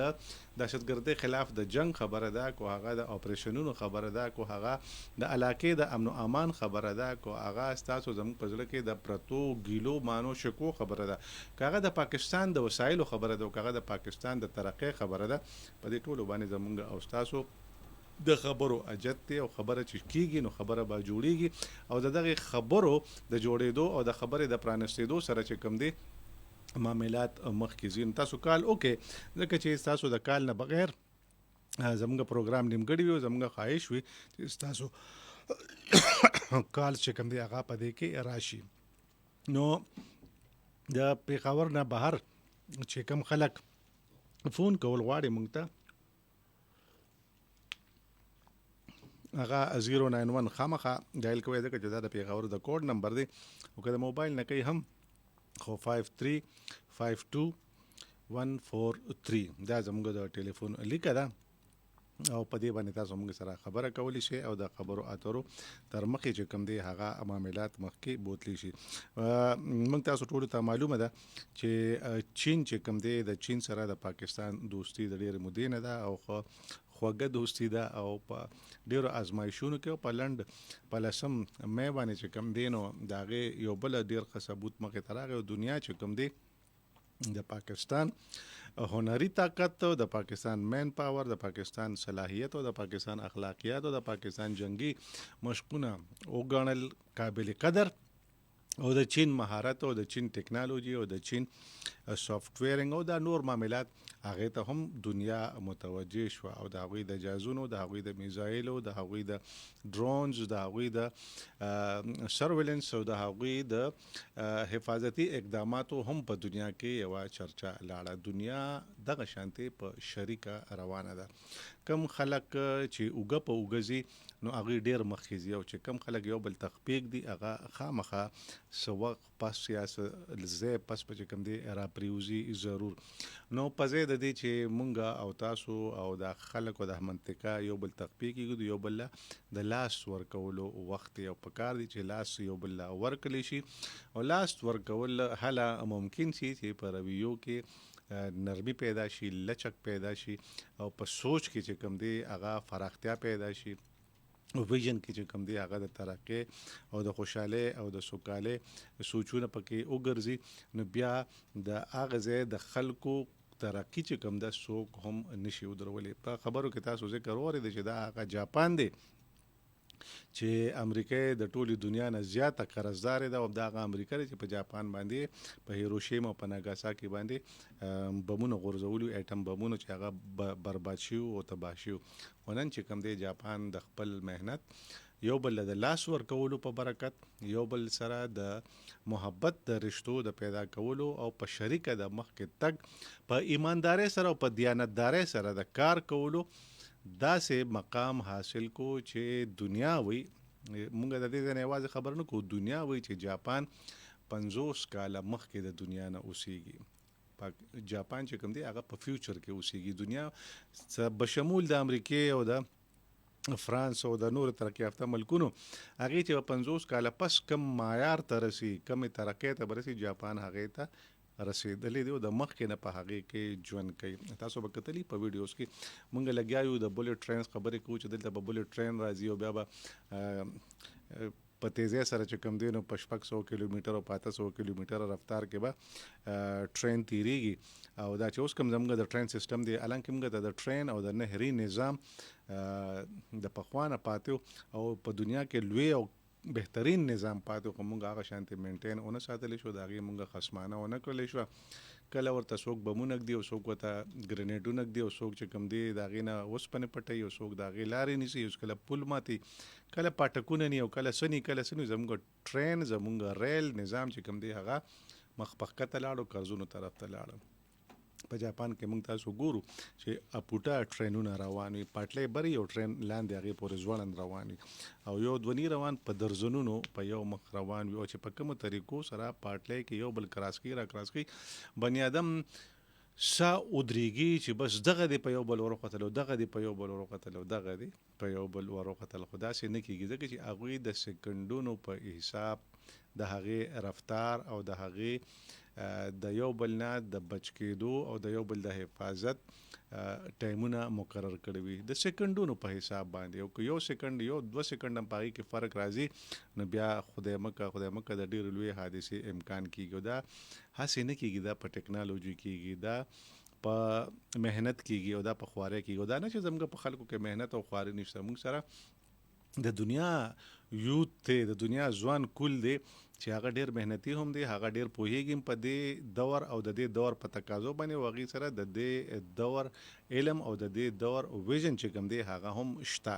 دهشتګردۍ خلاف د جنگ خبره ده، کو هغه د اپریشنونو خبره ده، کو هغه د علاقې د امن و امان خبره ده، کو هغه ستاسو زموږ په زړه کې د پرتو ګیلو مانو شکو خبره ده، که هغه د پاکستان د وسایلو خبره ده، او که هغه د پاکستان د ترقۍ خبره ده، په دې ټولو باندې زموږ او ستاسو د خبرو اجت دی، او خبره چې کیږي نو خبره به جوړیږي، او د دغه خبرو د جوړېدو او د خبرې د پرانستېدو سره چې کوم دی معاملات مخکې ځي. تاسو کال وکړئ، ځکه چې تاسو د کال نه بغیر زموږ پروګرام نیمګړی وي، زموږ خواهش وي چې تاسو کال چې کوم دی هغه په دې کې راشي. نو د پیښور نه بهر چې کوم خلک فون کول غواړي مونږ ته، هغه 091 خامخا ډایل کوئ، ځکه چې دا د پیښور د کوډ نمبر دی، او که د موبایل نه کوي هم خو 535214 دا زموږ د ټلیفون لیکه ده، او په دې باندې تاسو موږ سره خبره کولی شئ، او د خبرو اترو تر مخې چې کوم دی هغه معاملات مخکې بوتلی شي. موږ تاسو ټولو ته معلومه ده چې چین چې کوم دی، د چین سره د پاکستان دوستي د ډېرې مودې نه ده، او خوږه دوستي ده، او په ډېرو ازمایښونو کې او په لنډ په 10 مې باندې چې کوم دی نو د هغې یو بل ډېر ښه ثبوت مخې ته راغی، او دنیا چې کوم دی د پاکستان هنري طاقت، د پاکستان مین پاور، د پاکستان صلاحیت، او د پاکستان اخلاقیات، او د پاکستان جنگي مشقونه وګڼل قابل قدر، او د چین مهارت، او د چین ټیکنالوژي، او د چین سافټویرینګ، او د نور معاملات هغې ته هم دنیا متوجه شوه، او د هغوی د جهازونو، د هغوی د میزایلو، د هغوی د ډرونز، د هغوی د سرویلنس، او د هغوی د حفاظتي اقداماتو هم په دنیا کې یوه چرچا لاړه. دنیا دغه شانتې په شریکه روانه ده. کم خلک چې اوږه په اوږه ځي نو هغوی ډېر مخکې ځي، او چې کم خلک یو بل تخپیک دي هغه خامخا څه وخت پس یا څه ځای پس په چې کوم دی راپریوځي ضرور. نو په ځای د دې چې مونږ او تاسو او د خلکو د منطقه یو بل تخپیک کېږو، یو بل د لاس ورکولو وخت یو پکار دی چې لاس یو بل ورکړلی شي، او لاس ورکول هله ممکن شي چې په رویو کې نرمي پیدا شي، لچک پیدا شي، او په سوچ کې چې کوم دی هغه فراختیا پیدا شي، او ویژن کې چې کوم دی هغه د ترقۍ او د خوشحالۍ او د سوکالۍ سوچونه پکې وګرځي. نو بیا د هغه ځای د خلکو ترقي چې کوم ده څوک هم نشي ودرولی. په خبرو کې تاسو ذکر واورېد چې دا هغه جاپان دی چې امریکا د ټولې دنیا نه زیاته قرضدار ده، او دا هغه امریکا دی چې په جاپان باندې په هیروشیما او په ناګاساکي باندې بمونه غورځولي، ایټم بمونه چې هغه برباد شوي او تباه شوي. خو نن چې کوم دی جاپان د خپل مهنت یو بل د لاس ورکولو په برکت، یو بل سره د محبت د رشتو د پیدا کولو، او په شریکه د مخکې تګ، په ایماندارۍ سره او په دیانتدارۍ سره د کار کولو داسې مقام حاصل کو چې دنیا وی، مونږ د دې نه یوازې خبر نه کوو، دنیا وی چې جاپان 50 کاله مخکې د دنیا نه اوسېږي. جاپان چې کوم دی هغه په فیوچر کې اوسېږي. دنیا بشمول د امریکې او د فرانس او د نور ترقی یافته ملکونو هغې چې 50 کاله پس کم معیار ته رسي، کمې ترقۍ ته برسي، جاپان هغې ته رسیدلی دی، او د مخکې نه په هغې کې ژوند کوي. تاسو به کتلي په ویډیوز کې مونږ لګیا یو د بولټ ټرینز خبرې کوو چې دلته به بولټ ټرین راځي، او بیا به په تیزۍ سره چې کوم دی نو په 600 کیلومیټر او 500 کیلومیټر رفتار کې به ټرین تیریږي. او دا چې اوس کوم زموږ د ټرین سیستم دی، حالانکې موږ د ټرین او د نهري نظام د پخوانه پاتې او په دنیا کې لوی او بهترین نظام پاتې، خو موږ هغه شانتې مینټین ونه ساتلی شو، د هغې موږ خصمانه ونه کړلی شوه. کله ورته څوک بمونه ږدي، او څوک ورته ګرنیډونه ږدي، او څوک چې کوم دی د هغې نه اوسپنې پټوي، او څوک د هغې لارې نیسي، اوس کله پل ماتي، کله پاټکونه ني، او کله څه ني، کله څه ني. زموږ ټرین، زموږ ریل نظام چې کوم دی هغه مخ په ښکته لاړو، قرضونو طرف ته لاړو. په جاپان کې موږ تاسو ګورو چې اپوټه ټرینونه روان وي، پاټلۍ بري یو ټرین لاندې هغې پورې ځوړند روان وي، او یو دونی روان په درزنونو په یو مخ روان وي، او چې په کومو طریقو سره پاټلۍ کې یو بل کراس کوي را کراس کوي، بني آدم سا ودرېږي چې بس دغه دی په یو بل وروختل، او دغه دی په یو بل وروختل، او دغه دی په یو بل وروختل. خو داسې نه کېږي، ځکه چې هغوی د سکنډونو په حساب د هغې رفتار او د هغې د یو بل نه د بچ کېدو او د یو بل د حفاظت ټایمونه مقرر کړي وي د سکندونو په حساب باندې، او که یو سکند یو 2 سکند هم په هغې کې فرق راځي نو بیا خدای مکه د ډېرې لوی حادثې امکان کېږي. دا هسې نه کېږي، دا په ټکنالوژي کېږي، دا په مهنت کېږي او دا په خوارۍ کېږي. دا نه چې زموږ په خلکو کې مهنت او خواري نشته. موږ سره د دنیا یوت دی، د دنیا ځوان کول دی چې هغه ډېر مهنتي هم دی، هغه ډېر پوهېږي هم په دې دور او د دې دور په تقاضو باندې، او هغې سره د دې دور علم او د دې دور ویژن چې کوم دی هغه هم شته.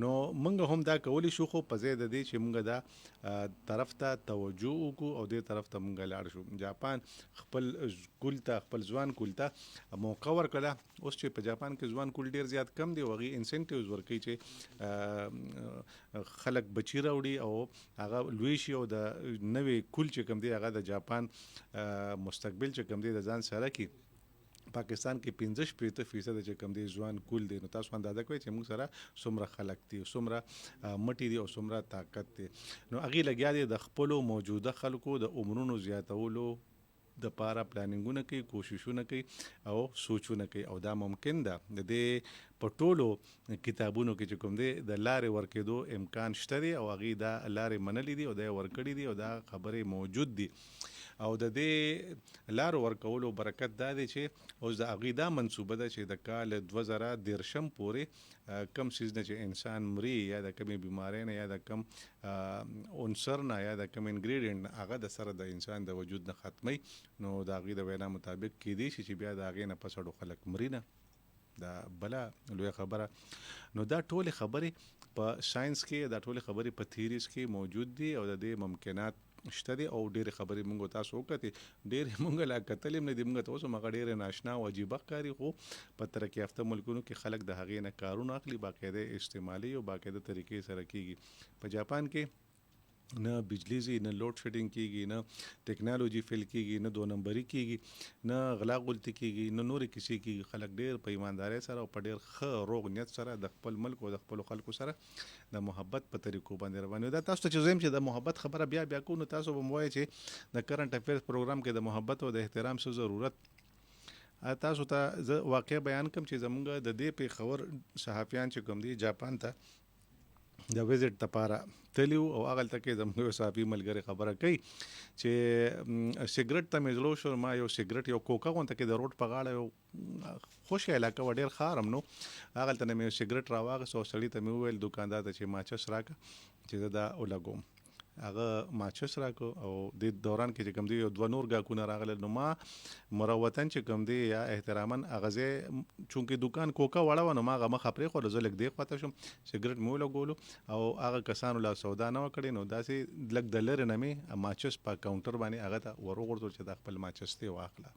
نو موږ هم دا کولی شو، خو په ځای د دې چې موږ دا طرف ته توجه وکړو او دې طرف ته موږ لاړ شو. جاپان خپل کول ته، خپل ځوان کول ته موقع ورکړه. اوس چې په جاپان کې ځوان کول ډېر زیات کم دی، هغوی انسینټیوز ورکوي چې خلک بچي راوړي او هغه لوی شي او د نوې کول چې کوم دی هغه د جاپان مستقبل چې کوم دی د ځان سره کړي. پاکستان کې 15% چې کوم دی ځوان کول دی. نو تاسو اندازه کوئ چې موږ سره څومره خلک دي، څومره مټي دي او څومره طاقت دی. نو هغې لګیا دي د خپلو موجوده خلکو د عمرونو زیاتولو د پاره پلانینګونه کوي، کوششونه کوي او سوچونه کوي، او دا ممکن ده. د دې په ټولو کتابونو کې چې کوم دی د لارې ورکېدو امکان شته دی، او هغې دا لارې منلې دي او دا یې ورکړي دي او دا خبرې موجود دي. او د دې لارو ورکولو برکت دا دی چې اوس د هغې دا منصوبه ده چې د کال 2013 پورې کم څیز نه چې انسان مري، یا د کمې بیمارۍ نه، یا د کم عنصر نه، یا د کم انګریډینټ نه، هغه د سره د انسان د وجود نه ختمي. نو د هغې د وینا مطابق کیدی شي چې بیا د هغې نه پس اړو خلک مري نه. دا بله لویه خبره. نو دا ټولې خبرې په ساينس کې، دا ټولې خبرې په تھیریز کې موجود دي او د دې ممکنات شته دي. او ډېرې خبرې مونږ تاسو وکړې، ډېرې مونږ لا کتلې هم نه دي. مونږ ته اوس هم هغه ډېرې ناشنا او عجیبه ښکاري، خو په ترقي یافته ملکونو کې خلک د هغې نه کارونه اخلي، باقاعده استعمالي او باقاعده طریقې سره کېږي. په جاپان کې نه بجلی زی، نه لوډ شیډینګ کېږي، نه ټیکنالوژي فیل کېږي، نه 2 نمبري کېږي، نه غلا غلطي کېږي، نه نورې کیسې کېږي. خلک ډېر په ایماندارۍ سره او په ډېر ښه روغ نیت سره د خپل ملک او د خپلو خلکو سره د محبت په طریقو باندې روان وي. دا تاسو ته چې زه یم چې د محبت خبره بیا کوو، نو تاسو به مو وایئ چې د کرنټ افیرز پروګرام کې د محبت او د احترام څه ضرورت. تاسو ته زه واقع بیان کوم چې زمونږ د دې پېښور صحافیان چې کوم دي جاپان ته د ویزټ دپاره تلي وو، او هغلته کې زموږ یو صحافي ملګري خبره کوي چې سګرټ ته مې زړه وشو. ما یو سګرټ، یو کوکه غونته کې د روډ په غاړه یو خوشه علاقه وه، ډېر ښار هم نو، هغلته نه مې یو سګرټ راواخیست او سړي ته مې وویل دوکاندار ته چې ماچس راکړه چې زه دا ولګوم. هغه ماچس راکړو او د دوران کې چې کوم دی یو 2 نور ګاکونه راغلل. نو ما مروتن چې کوم دی یا احتراما هغه ځای چونکې دکان کوکه وړه وه، نو ما هغه مخه پرېښوده، زه لږ دې خواته شم، سګرټ مې ولګولو او هغه کسانو لا سودا نه وه کړې. نو داسې لږ د لرې نه مې ماچس په کاونټر باندې هغه ته ور وغورځول چې دا خپل ماچس دی واخله.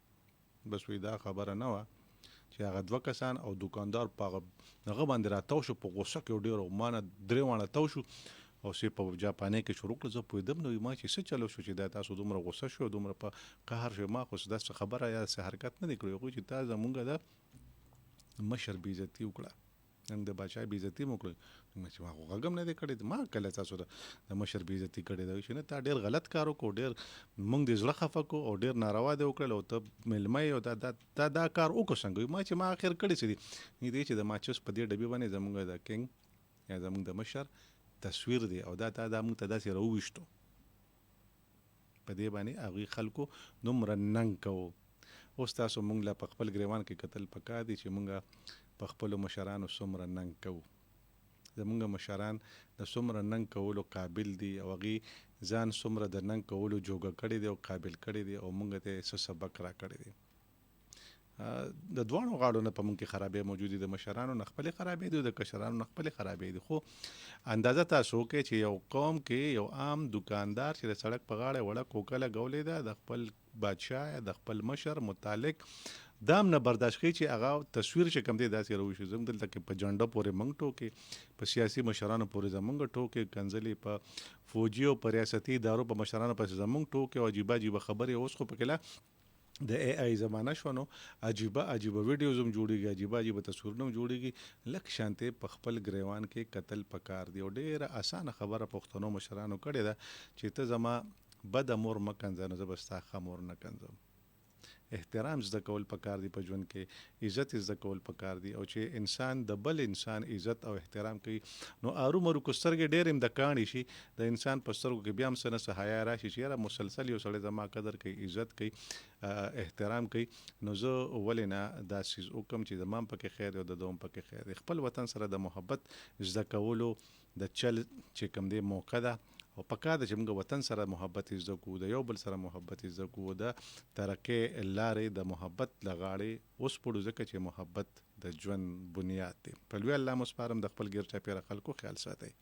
بس وی دا خبره نه وه چې هغه 2 کسان او دکاندار په هغه باندې راتاو شو، په غوسه کې ډېر، ما نه 3 واړه تاو شو او سی په جاپاني کې شروع کړل. زه پوهېدم نو ما چې څه چلو شو چې دا تاسو دومره غوسه شو، دومره په قهر شو. ما خو داسې خبره یا داسې حرکت نه دی کړی. هغوی چې تا زمونږ د مشر بېعزتي وکړه، هم د باچا بېعزتي مو وکړه. چې ما خو غږ هم نه دی کړی، ما کله تاسو د مشر بېعزتي کړې ده چې نه، تا ډېر غلط کار وکړو، ډېر موږ دې زړه خفه کړو او ډېر ناروا دې وکړل، او ته میلمه یې او دا کار وکړو څنګه. ما چې ما اخر کړی څه دي دې چې د ماچس په دې ډبې باندې زمونږ د کینګ یا زمونږ د مشر تصویر دی او دا موږ ته داسې راوویشتو. په دې باندې هغوی خلکو دومره ننګ کوو. اوس تاسو موږ له په خپل ګریوان کې کتل پکار دي چې موږ په خپلو مشرانو څومره ننګ کوو. زمونږ مشران د څومره ننګ کولو قابل دي او هغوی ځان څومره د ننګ کولو جوګه کړی دی او قابل کړی دی، او موږ ته څه سبق را کړی دی. د دواړو غاړو نه په موږ کې خرابې موجود دي، د مشرانو نه خپلې خرابې دي او د کشرانو نه خپلې خرابې دي. خو اندازه تاسو وکړئ چې یو قوم کې یو عام دکاندار چې د سړک په غاړه وړه کوکه لګولې ده، د خپل بادشاه یا د خپل مشر متعلق دام نه برداشت کوي چې هغه تصویر چې کوم دی داسې راوشي. زموږ دلته کې په جنډه پورې موږ ټوکې، په سیاسي مشرانو پورې زموږ ټوکې، کنځلې په فوجي او په ریاستي ادارو په مشرانو پسې زموږ ټوکې او عجیبه عجیبه خبرې. اوس خو پکې لا د ای آی زمانہ شو نو عجیبه ویډیوز هم جوړیږي، عجیبه تصویرونه هم جوړیږي. لکه شانتې په خپل ګریوان کې قتل پکار دی. او ډیره اسانه خبره پښتنو مشرانو کړې ده چې ته زما بد مور مکنځه، نو زه به ستا ښه مور نه کنځم. احترام زده کول پکار دی په ژوند کې، عزت زده کول پکار دی. او چې انسان د بل انسان عزت او احترام کوي نو آرو مرو کو سترګې ډېر هم د کاڼي شي، د انسان په سترګو کې بیا هم څه نه څه حیا راشي چې یاره مسلسل یو سړی زما قدر کوي، عزت کوي، احترام کوي، نو زه ولې نه دا څیز وکړم چې زما هم پکې خیر او د ده هم پکې خیر دی. خپل وطن سره د محبت زده کولو د چل چې کوم دی موقع ده، او پکار ده چې موږ وطن سره محبت زده کړو، د یو بل سره محبت زده کړو، د ترقۍ لارې د محبت لغاړې وسپړو، ځکه چې محبت د ژوند بنیاد دی. په لوی الله مو سپارم، د خپل ګیر چاپېره خلکو خیال ساتئ.